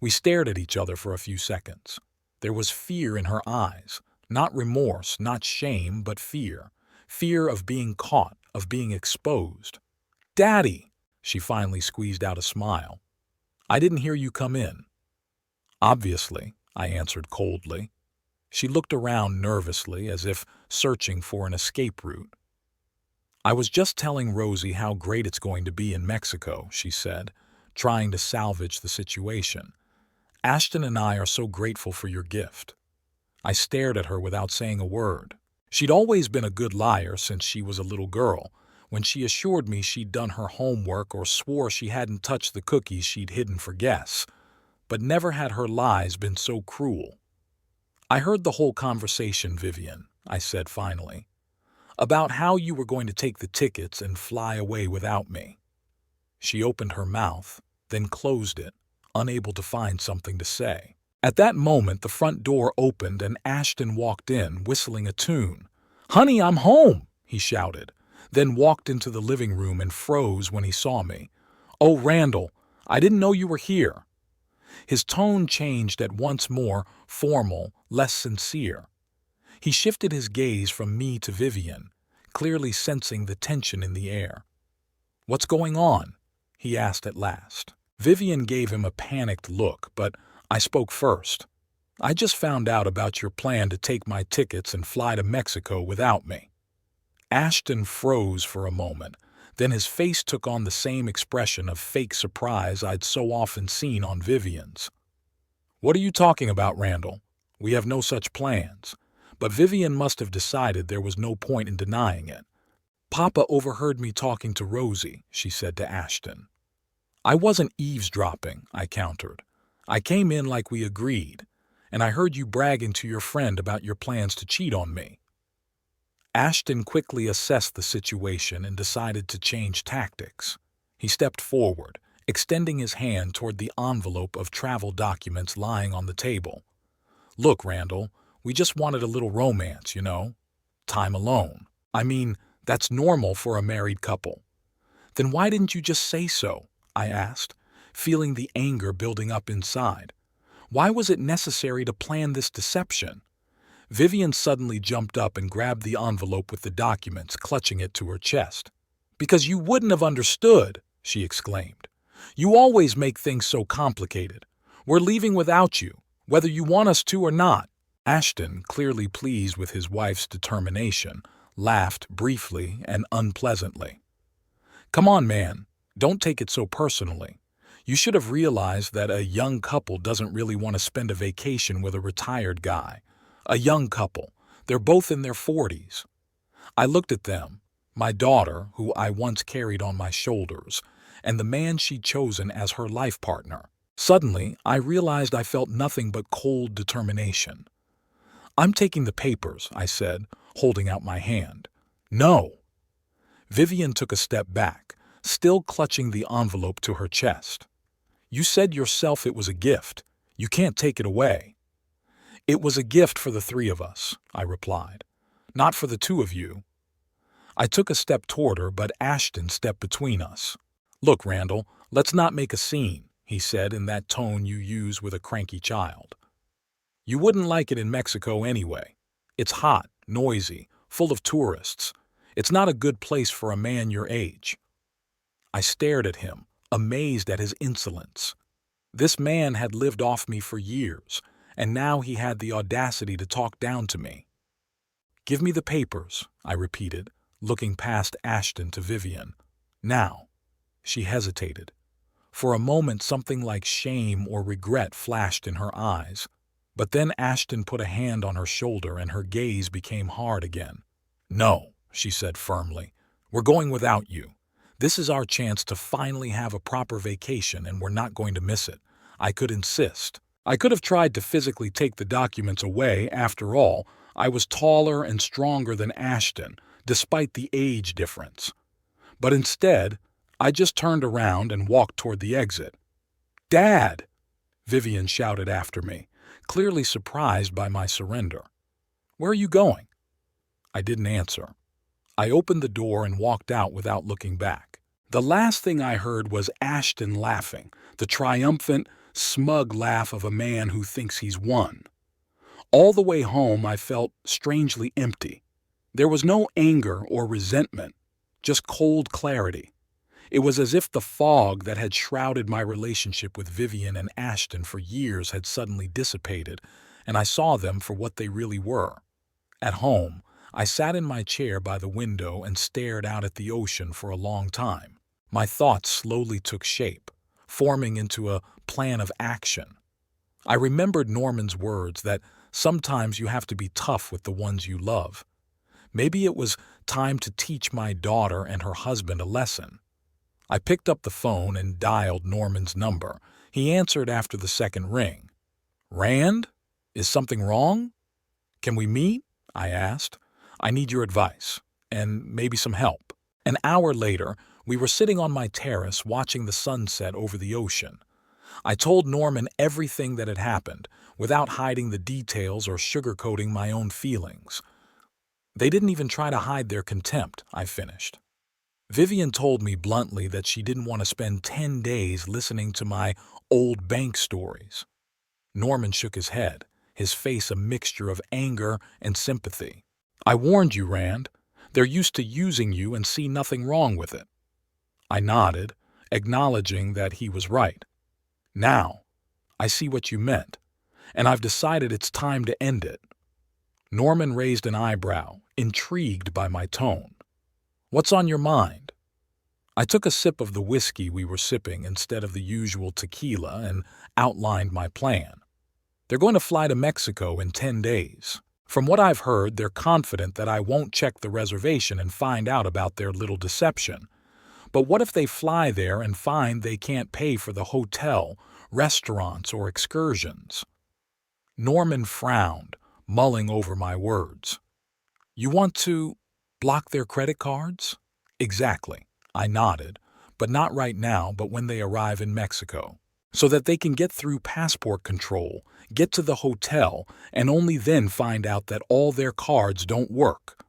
We stared at each other for a few seconds. There was fear in her eyes. Not remorse, not shame, but fear. Fear of being caught, of being exposed. "Daddy!" She finally squeezed out a smile. "I didn't hear you come in." Obviously, I answered coldly. She looked around nervously as if searching for an escape route. I was just telling Rosie how great it's going to be in Mexico, she said, trying to salvage the situation. Ashton and I are so grateful for your gift. I stared at her without saying a word. She'd always been a good liar since she was a little girl. When she assured me she'd done her homework or swore she hadn't touched the cookies she'd hidden for guests, but never had her lies been so cruel. I heard the whole conversation, Vivian, I said finally, about how you were going to take the tickets and fly away without me. She opened her mouth, then closed it, unable to find something to say. At that moment, the front door opened and Ashton walked in, whistling a tune. "Honey, I'm home," he shouted, then walked into the living room and froze when he saw me. "Oh, Randall, I didn't know you were here." His tone changed at once, more formal, less sincere. He shifted his gaze from me to Vivian, clearly sensing the tension in the air. "What's going on?" he asked at last. Vivian gave him a panicked look, but I spoke first. "I just found out about your plan to take my tickets and fly to Mexico without me." Ashton froze for a moment, then his face took on the same expression of fake surprise I'd so often seen on Vivian's. "What are you talking about, Randall? We have no such plans." But Vivian must have decided there was no point in denying it. "Papa overheard me talking to Rosie," she said to Ashton. "I wasn't eavesdropping," I countered. "I came in like we agreed, and I heard you bragging to your friend about your plans to cheat on me." Ashton quickly assessed the situation and decided to change tactics. He stepped forward, extending his hand toward the envelope of travel documents lying on the table. "Look, Randall, we just wanted a little romance, you know. Time alone. I mean, that's normal for a married couple." "Then why didn't you just say so?" I asked, feeling the anger building up inside. Why was it necessary to plan this deception? Vivian suddenly jumped up and grabbed the envelope with the documents, clutching it to her chest. "Because you wouldn't have understood," she exclaimed. "You always make things so complicated. We're leaving without you, whether you want us to or not." Ashton, clearly pleased with his wife's determination, laughed briefly and unpleasantly. "Come on, man. Don't take it so personally. You should have realized that a young couple doesn't really want to spend a vacation with a retired guy. A young couple. They're both in their 40s. I looked at them, my daughter, who I once carried on my shoulders, and the man she'd chosen as her life partner. Suddenly, I realized I felt nothing but cold determination. "I'm taking the papers," I said, holding out my hand. "No." Vivian took a step back, still clutching the envelope to her chest. "You said yourself it was a gift. You can't take it away." "It was a gift for the three of us," I replied. "Not for the two of you." I took a step toward her, but Ashton stepped between us. "Look, Randall, let's not make a scene," he said in that tone you use with a cranky child. "You wouldn't like it in Mexico anyway. It's hot, noisy, full of tourists. It's not a good place for a man your age." I stared at him, amazed at his insolence. This man had lived off me for years, and now he had the audacity to talk down to me. "Give me the papers," I repeated, looking past Ashton to Vivian. "Now." She hesitated. For a moment something like shame or regret flashed in her eyes, but then Ashton put a hand on her shoulder and her gaze became hard again. "No," she said firmly. "We're going without you. This is our chance to finally have a proper vacation, and we're not going to miss it." I could insist. I could have tried to physically take the documents away. After all, I was taller and stronger than Ashton, despite the age difference. But instead, I just turned around and walked toward the exit. "Dad!" Vivian shouted after me, clearly surprised by my surrender. "Where are you going?" I didn't answer. I opened the door and walked out without looking back. The last thing I heard was Ashton laughing, the triumphant, smug laugh of a man who thinks he's won. All the way home I felt strangely empty. There was no anger or resentment, just cold clarity. It was as if the fog that had shrouded my relationship with Vivian and Ashton for years had suddenly dissipated, and I saw them for what they really were. At home, I sat in my chair by the window and stared out at the ocean for a long time. My thoughts slowly took shape, forming into a plan of action. I remembered Norman's words that sometimes you have to be tough with the ones you love. Maybe it was time to teach my daughter and her husband a lesson. I picked up the phone and dialed Norman's number. He answered after the second ring. "Rand? Is something wrong? Can we meet?" I asked. "I need your advice, and maybe some help." An hour later, we were sitting on my terrace watching the sunset over the ocean. I told Norman everything that had happened, without hiding the details or sugarcoating my own feelings. "They didn't even try to hide their contempt," I finished. "Vivian told me bluntly that she didn't want to spend 10 days listening to my old bank stories." Norman shook his head, his face a mixture of anger and sympathy. "I warned you, Rand. They're used to using you and see nothing wrong with it." I nodded, acknowledging that he was right. "Now, I see what you meant, and I've decided it's time to end it." Norman raised an eyebrow, intrigued by my tone. "What's on your mind?" I took a sip of the whiskey we were sipping instead of the usual tequila and outlined my plan. "They're going to fly to Mexico in 10 days. From what I've heard, they're confident that I won't check the reservation and find out about their little deception. But what if they fly there and find they can't pay for the hotel, restaurants, or excursions?" Norman frowned, mulling over my words. "You want to block their credit cards?" "Exactly." I nodded. "But not right now, but when they arrive in Mexico. So that they can get through passport control, get to the hotel, and only then find out that all their cards don't work."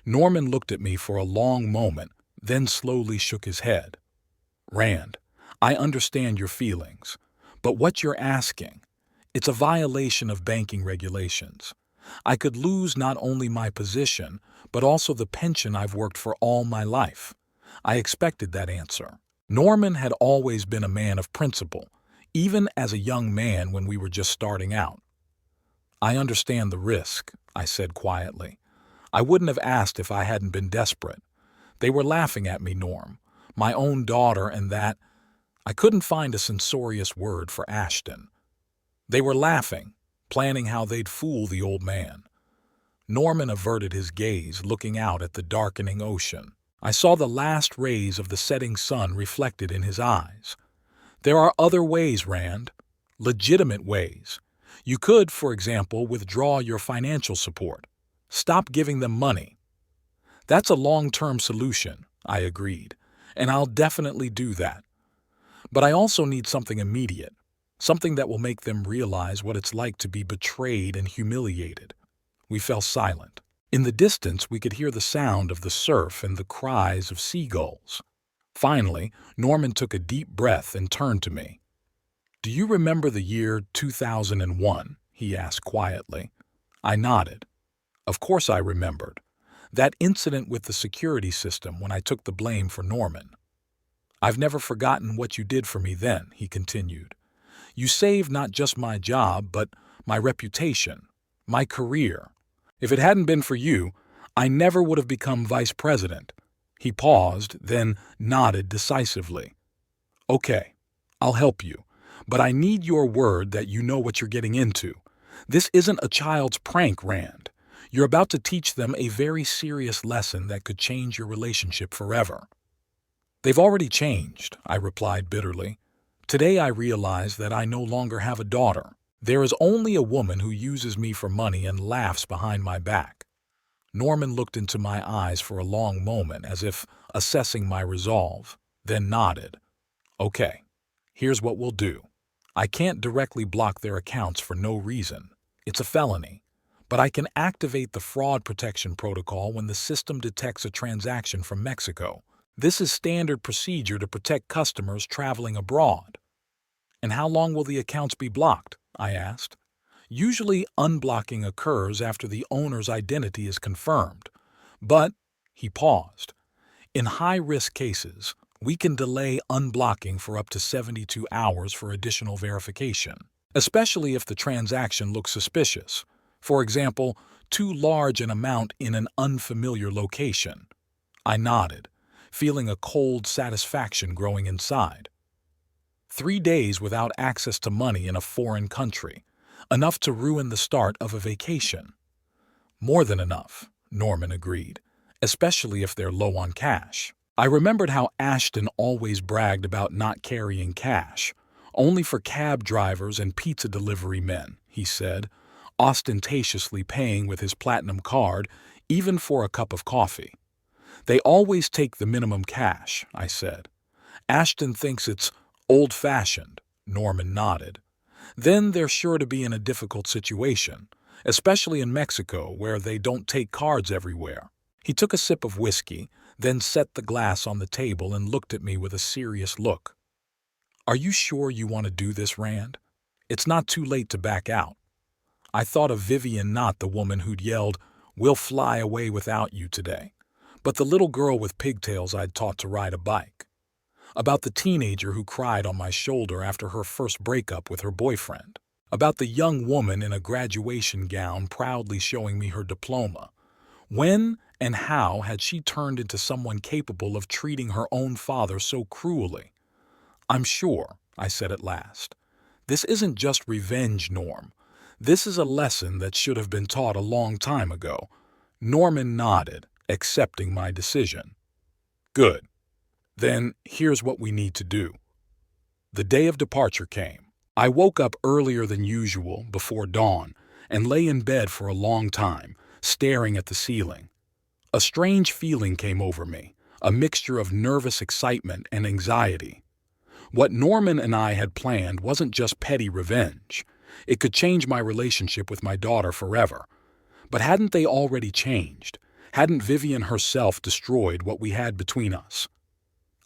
Norman looked at me for a long moment, then slowly shook his head. "Rand, I understand your feelings, but what you're asking, it's a violation of banking regulations. I could lose not only my position, but also the pension I've worked for all my life." I expected that answer. Norman had always been a man of principle, even as a young man when we were just starting out. "I understand the risk," I said quietly. "I wouldn't have asked if I hadn't been desperate. They were laughing at me, Norm. My own daughter and that—" I couldn't find a censorious word for Ashton. "They were laughing, planning how they'd fool the old man." Norman averted his gaze, looking out at the darkening ocean. I saw the last rays of the setting sun reflected in his eyes. "There are other ways, Rand. Legitimate ways. You could, for example, withdraw your financial support. Stop giving them money." "That's a long-term solution," I agreed, "and I'll definitely do that. But I also need something immediate, something that will make them realize what it's like to be betrayed and humiliated." We fell silent. In the distance, we could hear the sound of the surf and the cries of seagulls. Finally, Norman took a deep breath and turned to me. "Do you remember the year 2001? He asked quietly. I nodded. Of course I remembered. That incident with the security system when I took the blame for Norman. "I've never forgotten what you did for me then," he continued. "You saved not just my job, but my reputation, my career. If it hadn't been for you, I never would have become vice president." He paused, then nodded decisively. "Okay, I'll help you, but I need your word that you know what you're getting into. This isn't a child's prank, Rand. You're about to teach them a very serious lesson that could change your relationship forever." "They've already changed," I replied bitterly. "Today I realize that I no longer have a daughter. There is only a woman who uses me for money and laughs behind my back." Norman looked into my eyes for a long moment as if assessing my resolve, then nodded. "Okay, here's what we'll do. I can't directly block their accounts for no reason. It's a felony. But I can activate the fraud protection protocol when the system detects a transaction from Mexico. This is standard procedure to protect customers traveling abroad." "And how long will the accounts be blocked?" I asked. "Usually unblocking occurs after the owner's identity is confirmed. But," he paused, "in high-risk cases, We can delay unblocking for up to 72 hours for additional verification, especially if the transaction looks suspicious. For example, too large an amount in an unfamiliar location. I nodded, feeling a cold satisfaction growing inside. 3 days without access to money in a foreign country, enough to ruin the start of a vacation. More than enough, Norman agreed, especially if they're low on cash. I remembered how Ashton always bragged about not carrying cash, only for cab drivers and pizza delivery men, he said, ostentatiously paying with his platinum card, even for a cup of coffee. They always take the minimum cash, I said. Ashton thinks it's old-fashioned, Norman nodded. Then they're sure to be in a difficult situation, especially in Mexico where they don't take cards everywhere. He took a sip of whiskey, then set the glass on the table and looked at me with a serious look. Are you sure you want to do this, Rand? It's not too late to back out. I thought of Vivian, not the woman who'd yelled, "We'll fly away without you" today, but the little girl with pigtails I'd taught to ride a bike. About the teenager who cried on my shoulder after her first breakup with her boyfriend. About the young woman in a graduation gown proudly showing me her diploma. When and how had she turned into someone capable of treating her own father so cruelly? I'm sure, I said at last. This isn't just revenge, Norm. This is a lesson that should have been taught a long time ago. Norman nodded, accepting my decision. Good. Then here's what we need to do. The day of departure came. I woke up earlier than usual, before dawn, and lay in bed for a long time, staring at the ceiling. A strange feeling came over me, a mixture of nervous excitement and anxiety. What Norman and I had planned wasn't just petty revenge. It could change my relationship with my daughter forever. But hadn't they already changed? Hadn't Vivian herself destroyed what we had between us?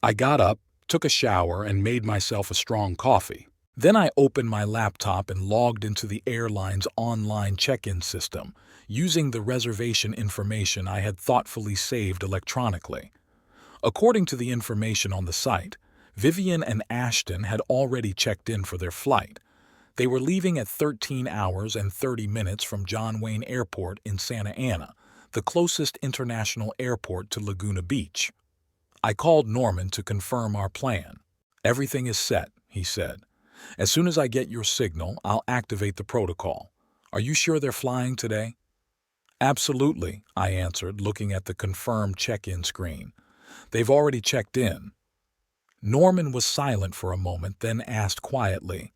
I got up, took a shower, and made myself a strong coffee. Then I opened my laptop and logged into the airline's online check-in system, using the reservation information I had thoughtfully saved electronically. According to the information on the site, Vivian and Ashton had already checked in for their flight. They were leaving at 13 hours and 30 minutes from John Wayne Airport in Santa Ana, the closest international airport to Laguna Beach. I called Norman to confirm our plan. Everything is set, he said. As soon as I get your signal, I'll activate the protocol. Are you sure they're flying today? Absolutely, I answered, looking at the confirmed check-in screen. They've already checked in. Norman was silent for a moment, then asked quietly,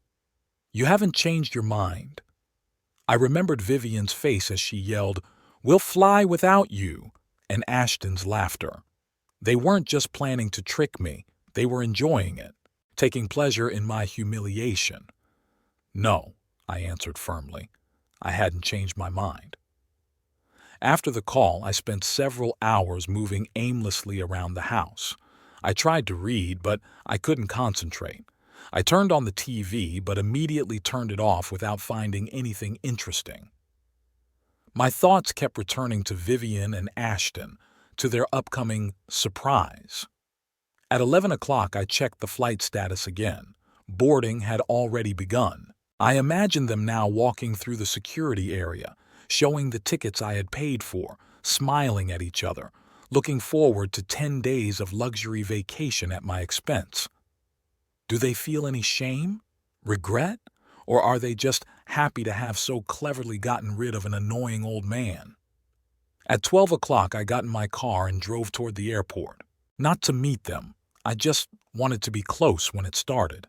You haven't changed your mind? I remembered Vivian's face as she yelled, We'll fly without you, and Ashton's laughter. They weren't just planning to trick me, they were enjoying it, taking pleasure in my humiliation. No, I answered firmly. I hadn't changed my mind. After the call, I spent several hours moving aimlessly around the house. I tried to read, but I couldn't concentrate. I turned on the TV, but immediately turned it off without finding anything interesting. My thoughts kept returning to Vivian and Ashton, to their upcoming surprise. At 11 o'clock, I checked the flight status again. Boarding had already begun. I imagined them now walking through the security area, showing the tickets I had paid for, smiling at each other, looking forward to 10 days of luxury vacation at my expense. Do they feel any shame? Regret? Or are they just happy to have so cleverly gotten rid of an annoying old man? At 12 o'clock, I got in my car and drove toward the airport. Not to meet them. I just wanted to be close when it started.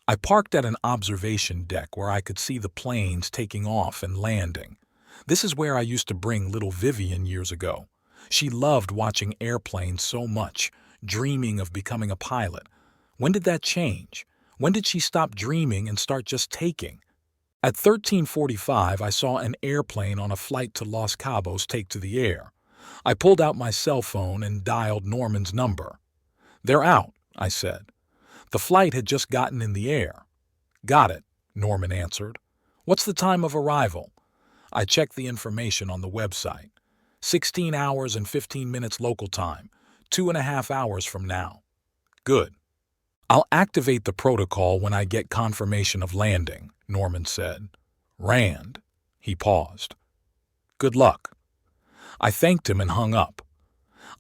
I parked at an observation deck where I could see the planes taking off and landing. This is where I used to bring little Vivian years ago. She loved watching airplanes so much, dreaming of becoming a pilot. When did that change? When did she stop dreaming and start just taking? At 13:45, I saw an airplane on a flight to Los Cabos take to the air. I pulled out my cell phone and dialed Norman's number. They're out, I said. The flight had just gotten in the air. Got it, Norman answered. What's the time of arrival? I checked the information on the website. 16 hours and 15 minutes local time, 2.5 hours from now. Good. I'll activate the protocol when I get confirmation of landing, Norman said. Rand. He paused. Good luck. I thanked him and hung up.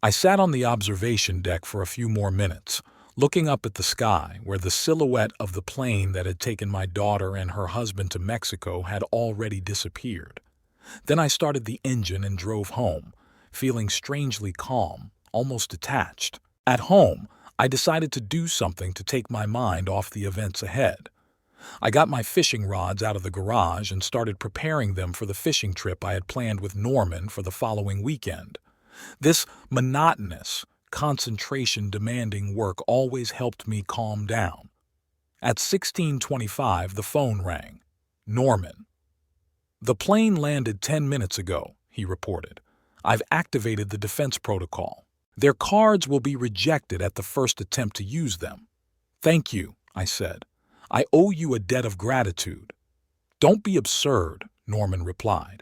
I sat on the observation deck for a few more minutes, looking up at the sky where the silhouette of the plane that had taken my daughter and her husband to Mexico had already disappeared. Then I started the engine and drove home, feeling strangely calm, almost detached. At home, I decided to do something to take my mind off the events ahead. I got my fishing rods out of the garage and started preparing them for the fishing trip I had planned with Norman for the following weekend. This monotonous, concentration-demanding work always helped me calm down. At 16:25, the phone rang. Norman. The plane landed 10 minutes ago, he reported. I've activated the defense protocol. Their cards will be rejected at the first attempt to use them. Thank you, I said. I owe you a debt of gratitude. Don't be absurd, Norman replied.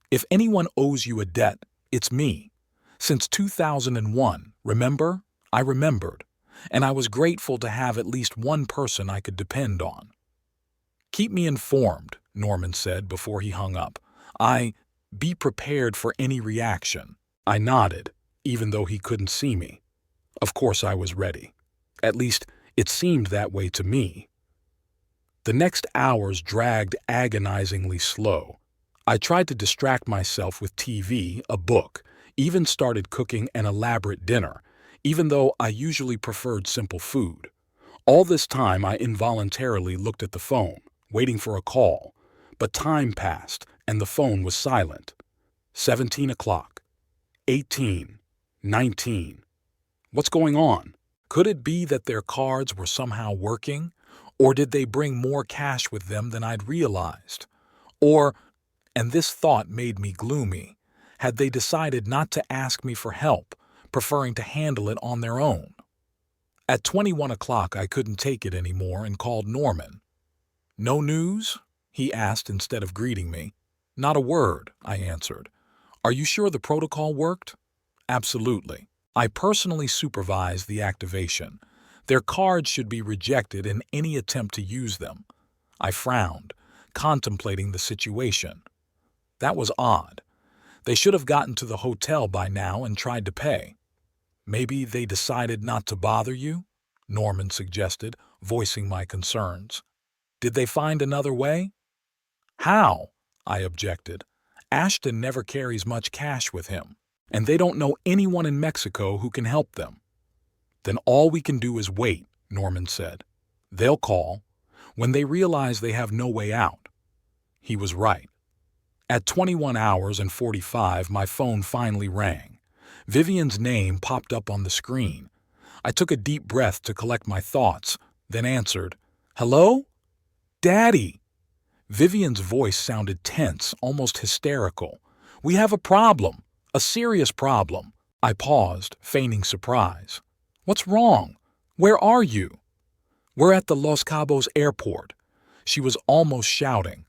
If anyone owes you a debt, it's me. Since 2001, remember? I remembered, and I was grateful to have at least one person I could depend on. Keep me informed, Norman said before he hung up. Be prepared for any reaction. I nodded, even though he couldn't see me. Of course I was ready. At least, it seemed that way to me. The next hours dragged agonizingly slow. I tried to distract myself with TV, a book, even started cooking an elaborate dinner, even though I usually preferred simple food. All this time I involuntarily looked at the phone, waiting for a call, but time passed and the phone was silent. 17 o'clock. 18. 19. What's going on? Could it be that their cards were somehow working? Or did they bring more cash with them than I'd realized? Or, and this thought made me gloomy, had they decided not to ask me for help, preferring to handle it on their own? At 21 o'clock I couldn't take it anymore and called Norman. No news? He asked instead of greeting me. Not a word, I answered. Are you sure the protocol worked? Absolutely. I personally supervised the activation. Their cards should be rejected in any attempt to use them. I frowned, contemplating the situation. That was odd. They should have gotten to the hotel by now and tried to pay. Maybe they decided not to bother you? Norman suggested, voicing my concerns. Did they find another way? How? I objected. Ashton never carries much cash with him, and they don't know anyone in Mexico who can help them. Then all we can do is wait, Norman said. They'll call when they realize they have no way out. He was right. At 21 hours and 45, my phone finally rang. Vivian's name popped up on the screen. I took a deep breath to collect my thoughts, then answered, Hello? Daddy! Vivian's voice sounded tense, almost hysterical. We have a problem, a serious problem. I paused, feigning surprise. What's wrong? Where are you? We're at the Los Cabos airport. She was almost shouting.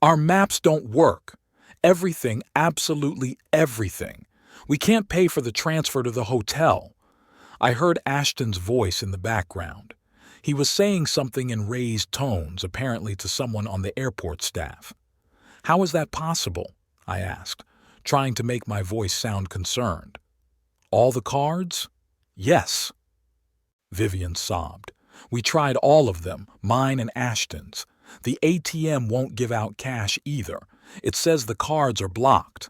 Our maps don't work. Everything, absolutely everything. We can't pay for the transfer to the hotel. I heard Ashton's voice in the background. He was saying something in raised tones, apparently to someone on the airport staff. How is that possible? I asked, trying to make my voice sound concerned. All the cards? Yes. Vivian sobbed. We tried all of them, mine and Ashton's. The ATM won't give out cash either. It says the cards are blocked.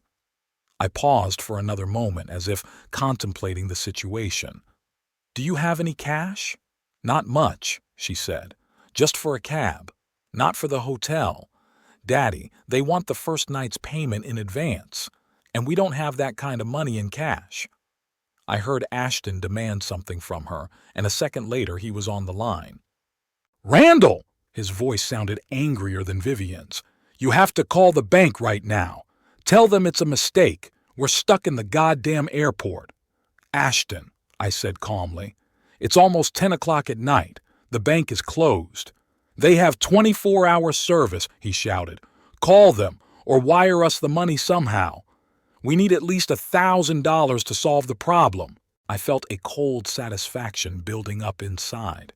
I paused for another moment as if contemplating the situation. Do you have any cash? Not much, she said. Just for a cab. Not for the hotel. Daddy, they want the first night's payment in advance, and we don't have that kind of money in cash. I heard Ashton demand something from her, and a second later he was on the line. Randall! His voice sounded angrier than Vivian's. You have to call the bank right now. Tell them it's a mistake. We're stuck in the goddamn airport. Ashton, I said calmly. It's almost 10 o'clock at night. The bank is closed. They have 24-hour service, he shouted. Call them, or wire us the money somehow. We need at least $1,000 to solve the problem. I felt a cold satisfaction building up inside.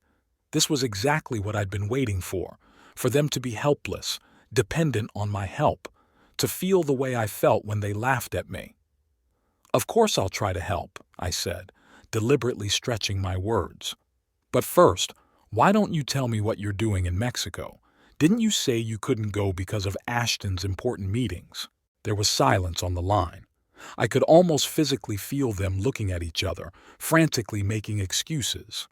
This was exactly what I'd been waiting for them to be helpless, dependent on my help, to feel the way I felt when they laughed at me. Of course I'll try to help, I said, deliberately stretching my words. But first, why don't you tell me what you're doing in Mexico? Didn't you say you couldn't go because of Ashton's important meetings? There was silence on the line. I could almost physically feel them looking at each other, frantically making excuses.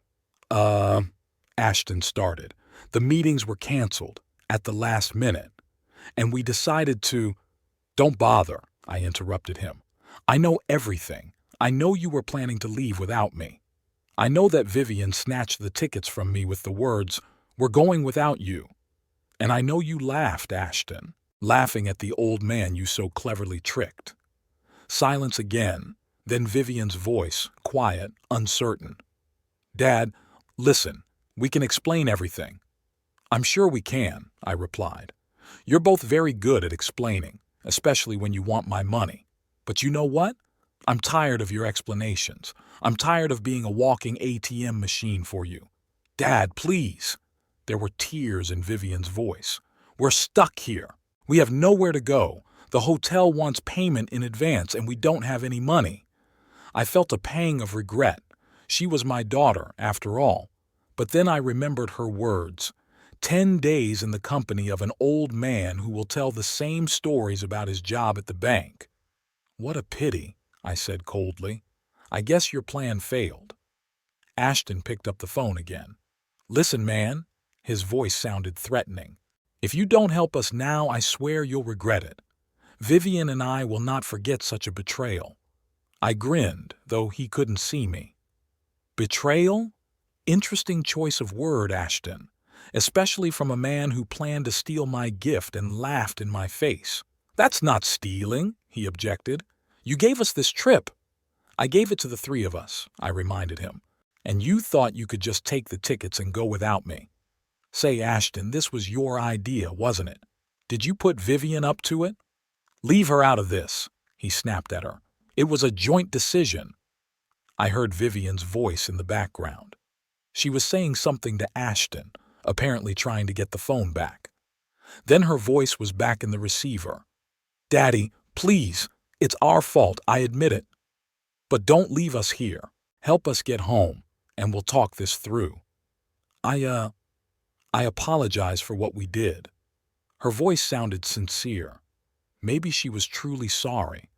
Ashton started. The meetings were canceled at the last minute, and we decided to— Don't bother, I interrupted him. I know everything. I know you were planning to leave without me. I know that Vivian snatched the tickets from me with the words, "We're going without you." And I know you laughed, Ashton, laughing at the old man you so cleverly tricked. Silence again, then Vivian's voice, quiet, uncertain. Dad, listen, we can explain everything. I'm sure we can, I replied. You're both very good at explaining, especially when you want my money. But you know what? I'm tired of your explanations. I'm tired of being a walking ATM machine for you. Dad, please. There were tears in Vivian's voice. We're stuck here. We have nowhere to go. The hotel wants payment in advance, and we don't have any money. I felt a pang of regret. She was my daughter, after all. But then I remembered her words. 10 days in the company of an old man who will tell the same stories about his job at the bank. What a pity, I said coldly. I guess your plan failed. Ashton picked up the phone again. Listen, man. His voice sounded threatening. If you don't help us now, I swear you'll regret it. Vivian and I will not forget such a betrayal. I grinned, though he couldn't see me. Betrayal? Interesting choice of word, Ashton, especially from a man who planned to steal my gift and laughed in my face. That's not stealing, he objected. You gave us this trip. I gave it to the three of us, I reminded him. And you thought you could just take the tickets and go without me. Say, Ashton, this was your idea, wasn't it? Did you put Vivian up to it? Leave her out of this, he snapped at her. It was a joint decision. I heard Vivian's voice in the background. She was saying something to Ashton, apparently trying to get the phone back. Then her voice was back in the receiver. Daddy, please, it's our fault, I admit it. But don't leave us here. Help us get home, and we'll talk this through. I apologize for what we did. Her voice sounded sincere. Maybe she was truly sorry.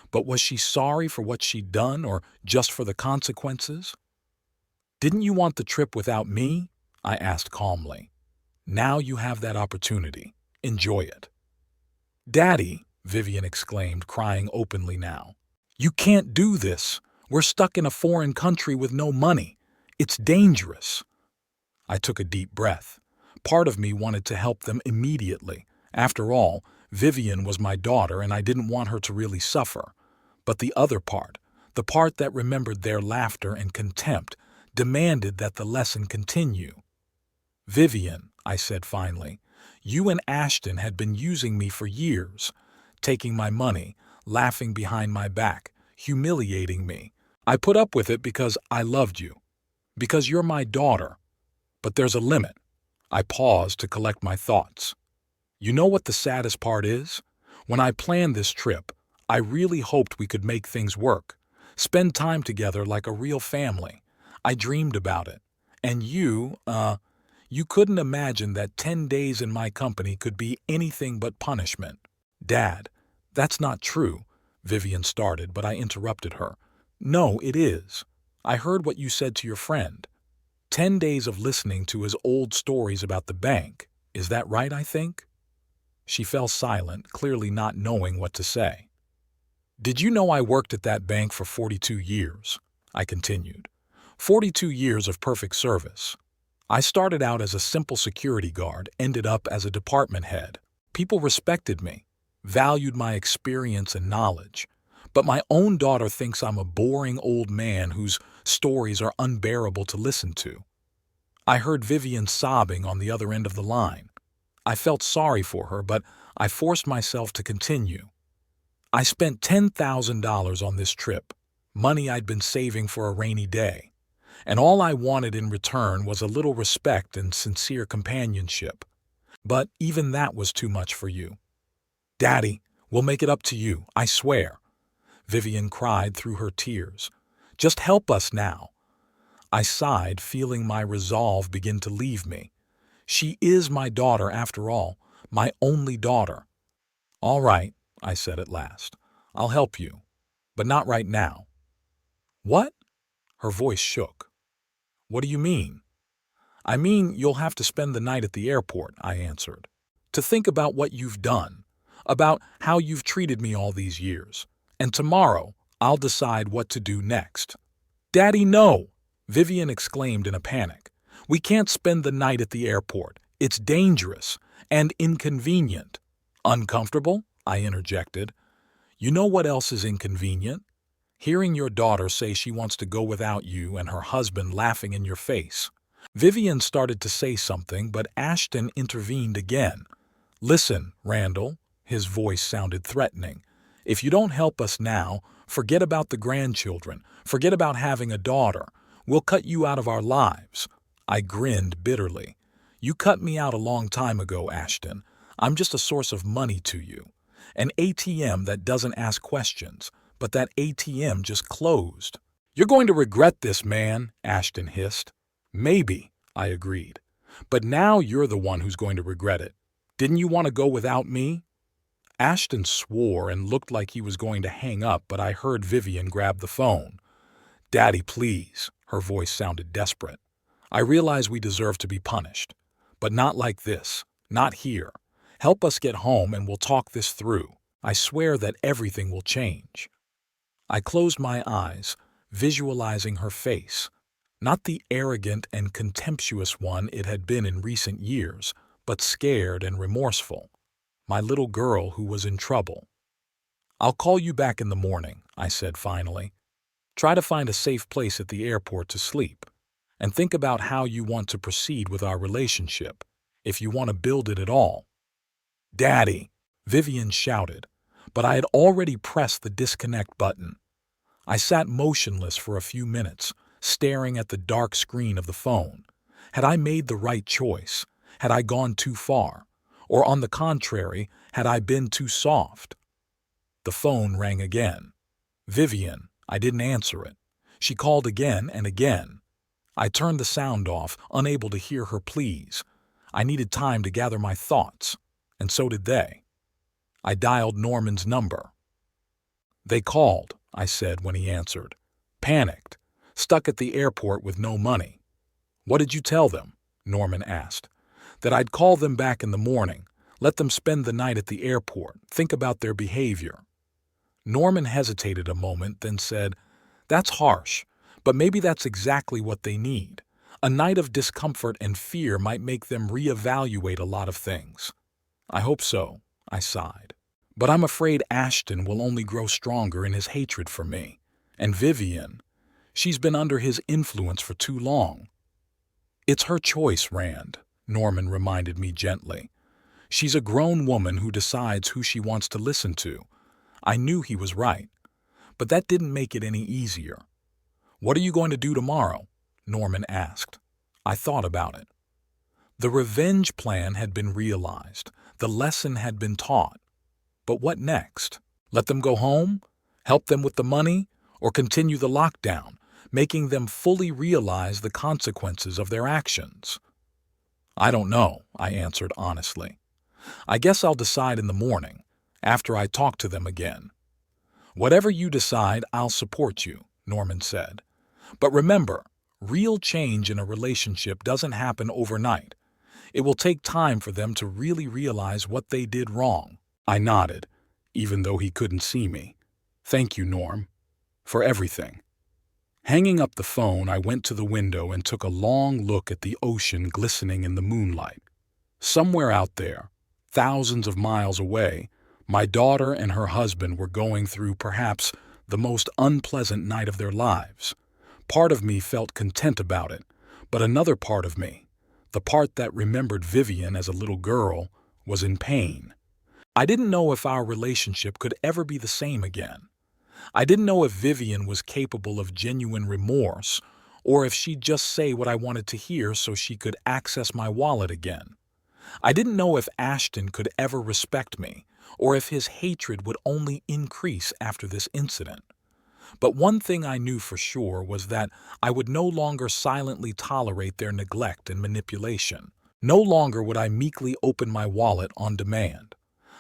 But was she sorry for what she'd done or just for the consequences? Didn't you want the trip without me? I asked calmly. Now you have that opportunity. Enjoy it. Daddy, Vivian exclaimed, crying openly now. You can't do this. We're stuck in a foreign country with no money. It's dangerous. I took a deep breath. Part of me wanted to help them immediately. After all, Vivian was my daughter and I didn't want her to really suffer. But the other part, the part that remembered their laughter and contempt, demanded that the lesson continue. Vivian, I said finally, you and Ashton had been using me for years, taking my money, laughing behind my back, humiliating me. I put up with it because I loved you, because you're my daughter. But there's a limit. I paused to collect my thoughts. You know what the saddest part is? When I planned this trip, I really hoped we could make things work, spend time together like a real family. I dreamed about it. And you couldn't imagine that 10 days in my company could be anything but punishment. Dad, that's not true, Vivian started, but I interrupted her. No, it is. I heard what you said to your friend. 10 days of listening to his old stories about the bank. Is that right, I think? She fell silent, clearly not knowing what to say. Did you know I worked at that bank for 42 years? I continued. 42 years of perfect service. I started out as a simple security guard, ended up as a department head. People respected me, valued my experience and knowledge. But my own daughter thinks I'm a boring old man whose stories are unbearable to listen to. I heard Vivian sobbing on the other end of the line. I felt sorry for her, but I forced myself to continue. I spent $10,000 on this trip. money I'd been saving for a rainy day, and all I wanted in return was a little respect and sincere companionship. But even that was too much for you. Daddy, we'll make it up to you, I swear. Vivian cried through her tears. Just help us now. I sighed, feeling my resolve begin to leave me. She is my daughter after all, my only daughter. All right, I said at last. I'll help you, but not right now. What? Her voice shook. What do you mean? I mean, you'll have to spend the night at the airport, I answered. To think about what you've done, about how you've treated me all these years. And tomorrow, I'll decide what to do next. Daddy, no! Vivian exclaimed in a panic. We can't spend the night at the airport. It's dangerous and inconvenient. Uncomfortable? I interjected. You know what else is inconvenient? Hearing your daughter say she wants to go without you and her husband laughing in your face. Vivian started to say something, but Ashton intervened again. Listen, Randall, his voice sounded threatening. If you don't help us now, forget about the grandchildren, forget about having a daughter. We'll cut you out of our lives. I grinned bitterly. You cut me out a long time ago, Ashton. I'm just a source of money to you. An ATM that doesn't ask questions, but that ATM just closed. You're going to regret this, man, Ashton hissed. Maybe, I agreed. But now you're the one who's going to regret it. Didn't you want to go without me? Ashton swore and looked like he was going to hang up, but I heard Vivian grab the phone. Daddy, please. Her voice sounded desperate. I realize we deserve to be punished. But not like this. Not here. Help us get home and we'll talk this through. I swear that everything will change. I closed my eyes, visualizing her face. Not the arrogant and contemptuous one it had been in recent years, but scared and remorseful. My little girl who was in trouble. I'll call you back in the morning, I said finally. Try to find a safe place at the airport to sleep, and think about how you want to proceed with our relationship, if you want to build it at all. Daddy, Vivian shouted, but I had already pressed the disconnect button. I sat motionless for a few minutes, staring at the dark screen of the phone. Had I made the right choice? Had I gone too far? Or on the contrary, had I been too soft? The phone rang again. Vivian. I didn't answer it. She called again and again. I turned the sound off, unable to hear her pleas. I needed time to gather my thoughts, and so did they. I dialed Norman's number. They called, I said when he answered. Panicked, stuck at the airport with no money. What did you tell them? Norman asked. That I'd call them back in the morning, let them spend the night at the airport, think about their behavior. Norman hesitated a moment, then said, That's harsh, but maybe that's exactly what they need. A night of discomfort and fear might make them reevaluate a lot of things. I hope so, I sighed. But I'm afraid Ashton will only grow stronger in his hatred for me. And Vivian, she's been under his influence for too long. It's her choice, Rand, Norman reminded me gently. She's a grown woman who decides who she wants to listen to. I knew he was right, but that didn't make it any easier. What are you going to do tomorrow? Norman asked. I thought about it. The revenge plan had been realized. The lesson had been taught. But what next? Let them go home? Help them with the money? Or continue the lockdown, making them fully realize the consequences of their actions? I don't know, I answered honestly. I guess I'll decide in the morning, after I talk to them again. Whatever you decide, I'll support you, Norman said. But remember, real change in a relationship doesn't happen overnight. It will take time for them to really realize what they did wrong. I nodded, even though he couldn't see me. Thank you, Norm, for everything. Hanging up the phone, I went to the window and took a long look at the ocean glistening in the moonlight. Somewhere out there, thousands of miles away, my daughter and her husband were going through perhaps the most unpleasant night of their lives. Part of me felt content about it, but another part of me, the part that remembered Vivian as a little girl, was in pain. I didn't know if our relationship could ever be the same again. I didn't know if Vivian was capable of genuine remorse, or if she'd just say what I wanted to hear so she could access my wallet again. I didn't know if Ashton could ever respect me, or if his hatred would only increase after this incident. But one thing I knew for sure was that I would no longer silently tolerate their neglect and manipulation. No longer would I meekly open my wallet on demand.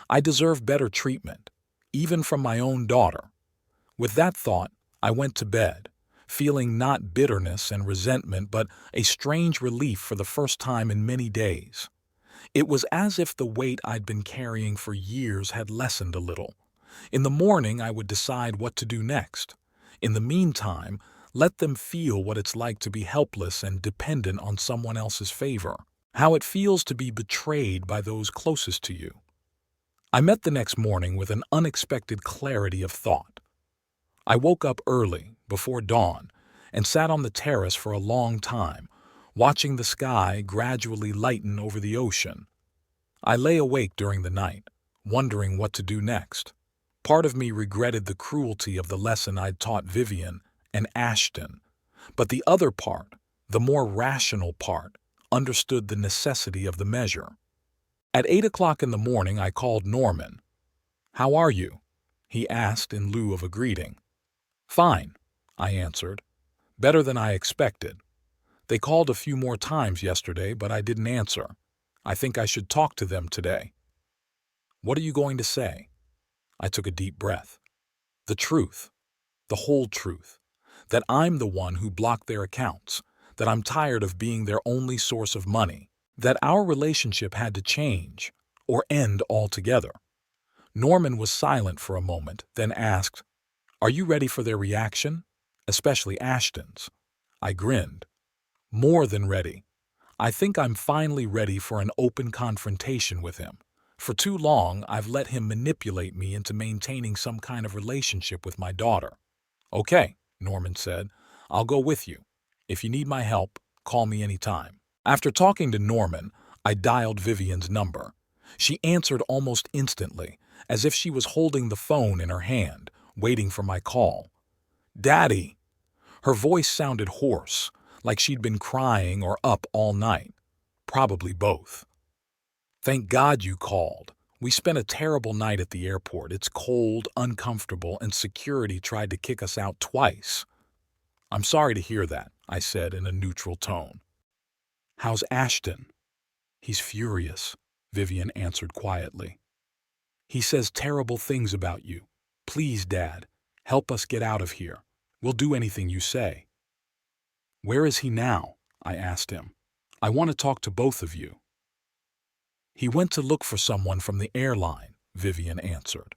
I deserve better treatment, even from my own daughter. With that thought, I went to bed, feeling not bitterness and resentment, but a strange relief for the first time in many days. It was as if the weight I'd been carrying for years had lessened a little. In the morning, I would decide what to do next. In the meantime, let them feel what it's like to be helpless and dependent on someone else's favor, how it feels to be betrayed by those closest to you. I met the next morning with an unexpected clarity of thought. I woke up early, before dawn, and sat on the terrace for a long time, watching the sky gradually lighten over the ocean. I lay awake during the night, wondering what to do next. Part of me regretted the cruelty of the lesson I'd taught Vivian and Ashton, but the other part, the more rational part, understood the necessity of the measure. At 8 o'clock in the morning, I called Norman. "How are you?" he asked in lieu of a greeting. "Fine," I answered. "Better than I expected. They called a few more times yesterday, but I didn't answer. I think I should talk to them today." "What are you going to say?" I took a deep breath. "The truth. The whole truth. That I'm the one who blocked their accounts. That I'm tired of being their only source of money. That our relationship had to change, or end altogether." Norman was silent for a moment, then asked, "Are you ready for their reaction? Especially Ashton's?" I grinned. "More than ready. I think I'm finally ready for an open confrontation with him. For too long, I've let him manipulate me into maintaining some kind of relationship with my daughter." "Okay," Norman said. "I'll go with you. If you need my help, call me anytime." After talking to Norman, I dialed Vivian's number. She answered almost instantly, as if she was holding the phone in her hand, waiting for my call. "Daddy!" Her voice sounded hoarse, like she'd been crying or up all night. Probably both. "Thank God you called. We spent a terrible night at the airport. It's cold, uncomfortable, and security tried to kick us out twice." "I'm sorry to hear that," I said in a neutral tone. "How's Ashton?" "He's furious," Vivian answered quietly. "He says terrible things about you. Please, Dad, help us get out of here. We'll do anything you say." "Where is he now?" I asked him. "I want to talk to both of you." "He went to look for someone from the airline," Vivian answered.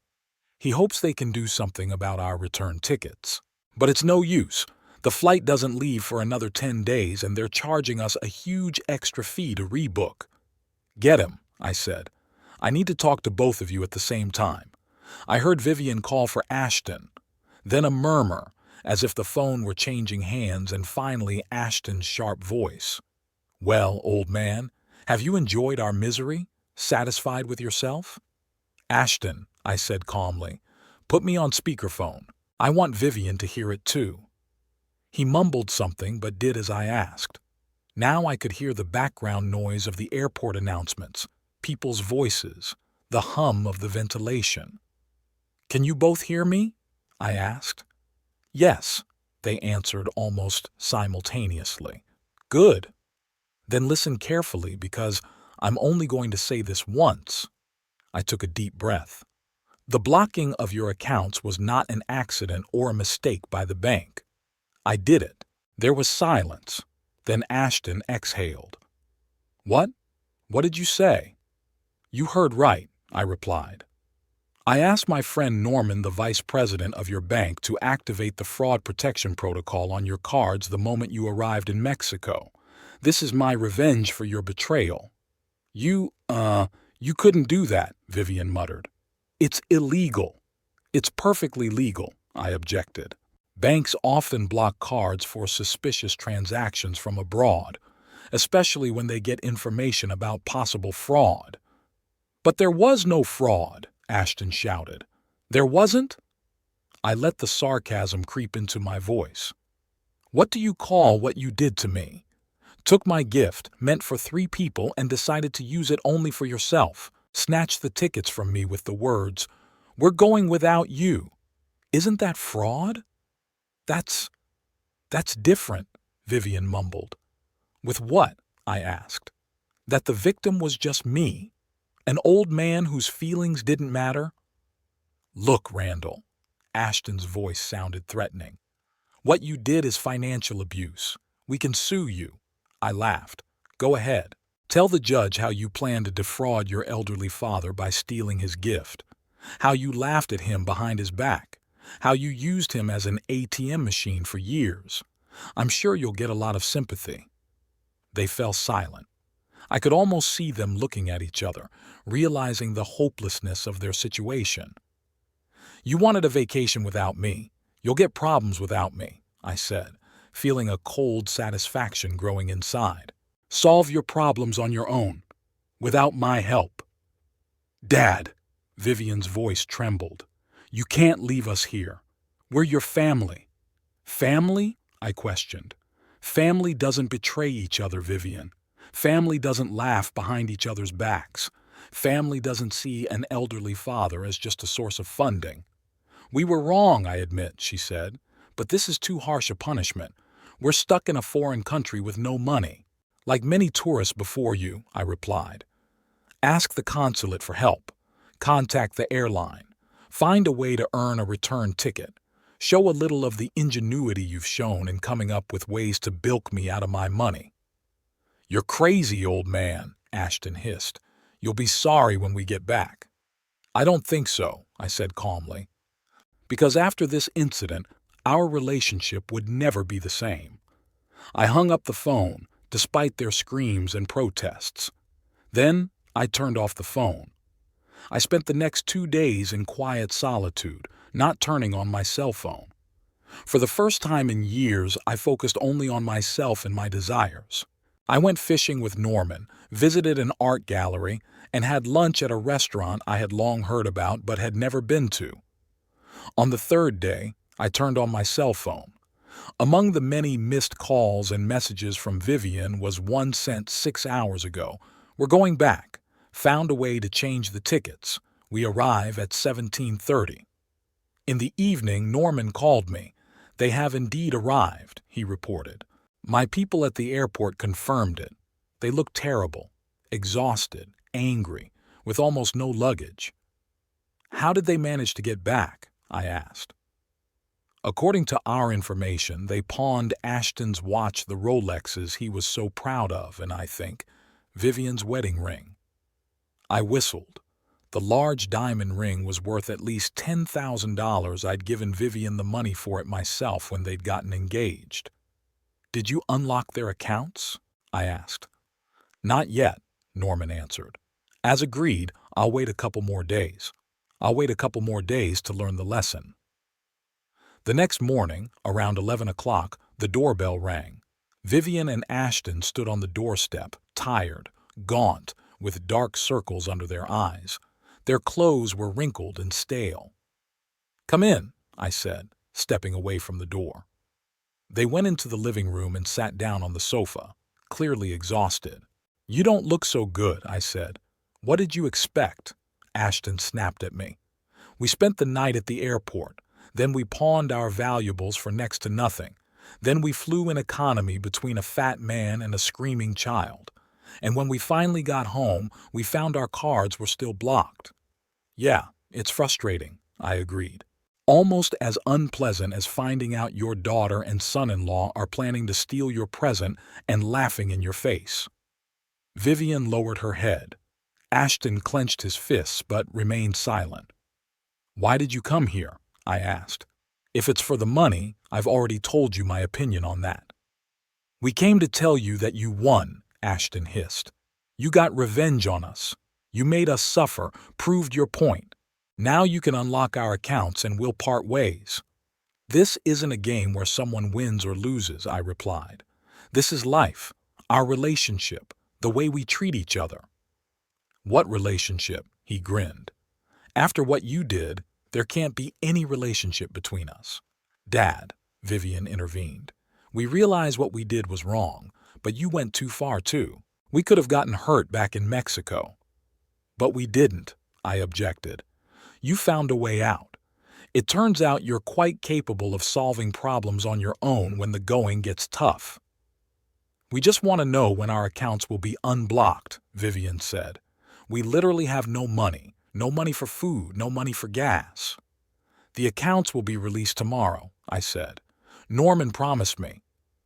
"He hopes they can do something about our return tickets. But it's no use. The flight doesn't leave for another 10 days, and they're charging us a huge extra fee to rebook." "Get him," I said. "I need to talk to both of you at the same time." I heard Vivian call for Ashton, then a murmur, as if the phone were changing hands, and finally Ashton's sharp voice. "Well, old man, have you enjoyed our misery? Satisfied with yourself?" "Ashton," I said calmly, "put me on speakerphone. I want Vivian to hear it too." He mumbled something but did as I asked. Now I could hear the background noise of the airport announcements, people's voices, the hum of the ventilation. "Can you both hear me?" I asked. "Yes," they answered almost simultaneously. "Good. Then listen carefully, because I'm only going to say this once." I took a deep breath. "The blocking of your accounts was not an accident or a mistake by the bank. I did it." There was silence. Then Ashton exhaled. "What? What did you say?" "You heard right," I replied. "I asked my friend Norman, the vice president of your bank, to activate the fraud protection protocol on your cards the moment you arrived in Mexico. This is my revenge for your betrayal." You couldn't do that," Vivian muttered. "It's illegal." "It's perfectly legal," I objected. "Banks often block cards for suspicious transactions from abroad, especially when they get information about possible fraud." "But there was no fraud," Ashton shouted. "There wasn't?" I let the sarcasm creep into my voice. What do you call what you did to me? Took my gift, meant for 3 people, and decided to use it only for yourself. Snatched the tickets from me with the words, "We're going without you." Isn't that fraud? That's different, Vivian mumbled. With what? I asked. That the victim was just me? An old man whose feelings didn't matter? Look, Randall. Ashton's voice sounded threatening. What you did is financial abuse. We can sue you. I laughed. Go ahead. Tell the judge how you plan to defraud your elderly father by stealing his gift. How you laughed at him behind his back. How you used him as an ATM machine for years. I'm sure you'll get a lot of sympathy. They fell silent. I could almost see them looking at each other, realizing the hopelessness of their situation. You wanted a vacation without me. You'll get problems without me, I said, feeling a cold satisfaction growing inside. Solve your problems on your own, without my help. Dad, Vivian's voice trembled. You can't leave us here. We're your family. Family? I questioned. Family doesn't betray each other, Vivian. Family doesn't laugh behind each other's backs. Family doesn't see an elderly father as just a source of funding. We were wrong, I admit, she said, but this is too harsh a punishment. We're stuck in a foreign country with no money. Like many tourists before you, I replied. Ask the consulate for help. Contact the airline. Find a way to earn a return ticket. Show a little of the ingenuity you've shown in coming up with ways to bilk me out of my money. You're crazy, old man, Ashton hissed. You'll be sorry when we get back. I don't think so, I said calmly. Because after this incident, our relationship would never be the same. I hung up the phone, despite their screams and protests. Then I turned off the phone. I spent the next 2 days in quiet solitude, not turning on my cell phone. For the first time in years, I focused only on myself and my desires. I went fishing with Norman, visited an art gallery, and had lunch at a restaurant I had long heard about but had never been to. On the 3rd day, I turned on my cell phone. Among the many missed calls and messages from Vivian was one sent 6 hours ago. We're going back. Found a way to change the tickets. We arrive at 17:30. In the evening, Norman called me. They have indeed arrived, he reported. My people at the airport confirmed it. They looked terrible, exhausted, angry, with almost no luggage. How did they manage to get back? I asked. According to our information, they pawned Ashton's watch, the Rolexes he was so proud of, and I think Vivian's wedding ring. I whistled. The large diamond ring was worth at least $10,000. I'd given Vivian the money for it myself when they'd gotten engaged. Did you unlock their accounts? I asked. Not yet, Norman answered. As agreed, I'll wait a couple more days. I'll wait a couple more days to learn the lesson. The next morning, around 11 o'clock, the doorbell rang. Vivian and Ashton stood on the doorstep, tired, gaunt, with dark circles under their eyes. Their clothes were wrinkled and stale. Come in, I said, stepping away from the door. They went into the living room and sat down on the sofa, clearly exhausted. You don't look so good, I said. What did you expect? Ashton snapped at me. We spent the night at the airport. Then we pawned our valuables for next to nothing. Then we flew in economy between a fat man and a screaming child. And when we finally got home, we found our cards were still blocked. Yeah, it's frustrating, I agreed. Almost as unpleasant as finding out your daughter and son-in-law are planning to steal your present and laughing in your face. Vivian lowered her head. Ashton clenched his fists but remained silent. Why did you come here? I asked. If it's for the money, I've already told you my opinion on that. We came to tell you that you won, Ashton hissed. You got revenge on us. You made us suffer, proved your point. Now you can unlock our accounts and we'll part ways. This isn't a game where someone wins or loses, I replied. This is life, our relationship, the way we treat each other. What relationship? He grinned. After what you did, There can't be any relationship between us. Dad, Vivian intervened. We realize what we did was wrong, but you went too far too. We could have gotten hurt back in Mexico. But we didn't, I objected. You found a way out. It turns out you're quite capable of solving problems on your own when the going gets tough. We just want to know when our accounts will be unblocked, Vivian said. We literally have no money for food, no money for gas. The accounts will be released tomorrow, I said. Norman promised me.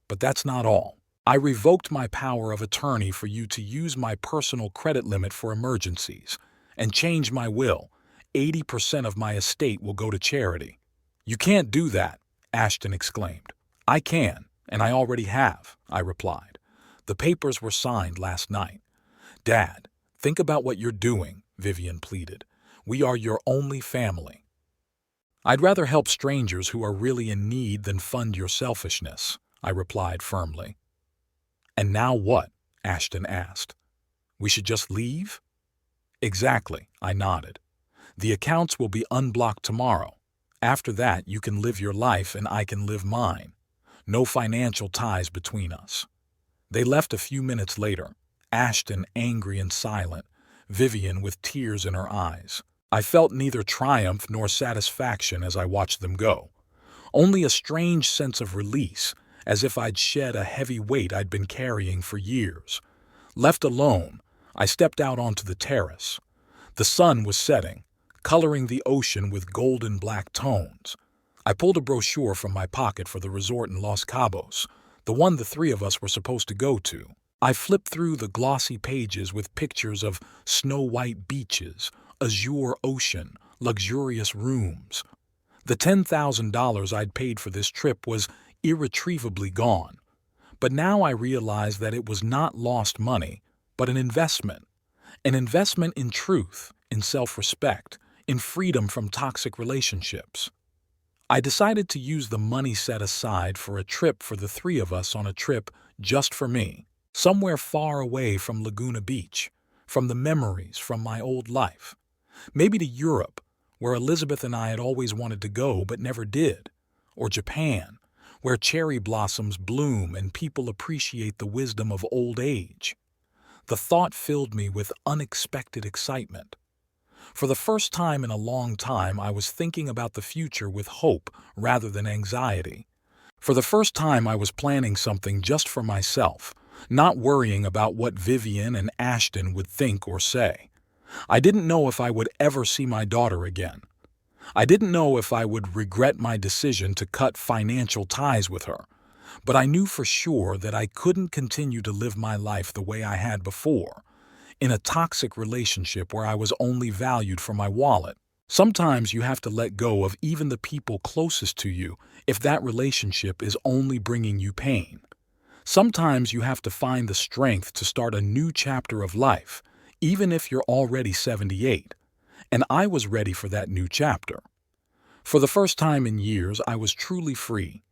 But that's not all. I revoked my power of attorney for you to use my personal credit limit for emergencies and change my will. 80% of my estate will go to charity. You can't do that, Ashton exclaimed. I can, and I already have, I replied. The papers were signed last night. Dad, think about what you're doing, Vivian pleaded. We are your only family. I'd rather help strangers who are really in need than fund your selfishness, I replied firmly. And now what? Ashton asked. We should just leave? Exactly, I nodded. The accounts will be unblocked tomorrow. After that, you can live your life and I can live mine. No financial ties between us. They left a few minutes later, Ashton angry and silent, Vivian with tears in her eyes. I felt neither triumph nor satisfaction as I watched them go. Only a strange sense of release, as if I'd shed a heavy weight I'd been carrying for years. Left alone, I stepped out onto the terrace. The sun was setting, coloring the ocean with golden black tones. I pulled a brochure from my pocket for the resort in Los Cabos, the one the three of us were supposed to go to. I flipped through the glossy pages with pictures of snow-white beaches, azure ocean, luxurious rooms. The $10,000 I'd paid for this trip was irretrievably gone. But now I realized that it was not lost money, but an investment. An investment in truth, in self-respect, in freedom from toxic relationships. I decided to use the money set aside for a trip for the three of us on a trip just for me, somewhere far away from Laguna Beach, from the memories from my old life. Maybe to Europe, where Elizabeth and I had always wanted to go but never did, or Japan, where cherry blossoms bloom and people appreciate the wisdom of old age. The thought filled me with unexpected excitement. For the first time in a long time, I was thinking about the future with hope rather than anxiety. For the first time, I was planning something just for myself, not worrying about what Vivian and Ashton would think or say. I didn't know if I would ever see my daughter again. I didn't know if I would regret my decision to cut financial ties with her, but I knew for sure that I couldn't continue to live my life the way I had before, in a toxic relationship where I was only valued for my wallet. Sometimes you have to let go of even the people closest to you if that relationship is only bringing you pain. Sometimes you have to find the strength to start a new chapter of life, even if you're already 78. And I was ready for that new chapter. For the first time in years, I was truly free.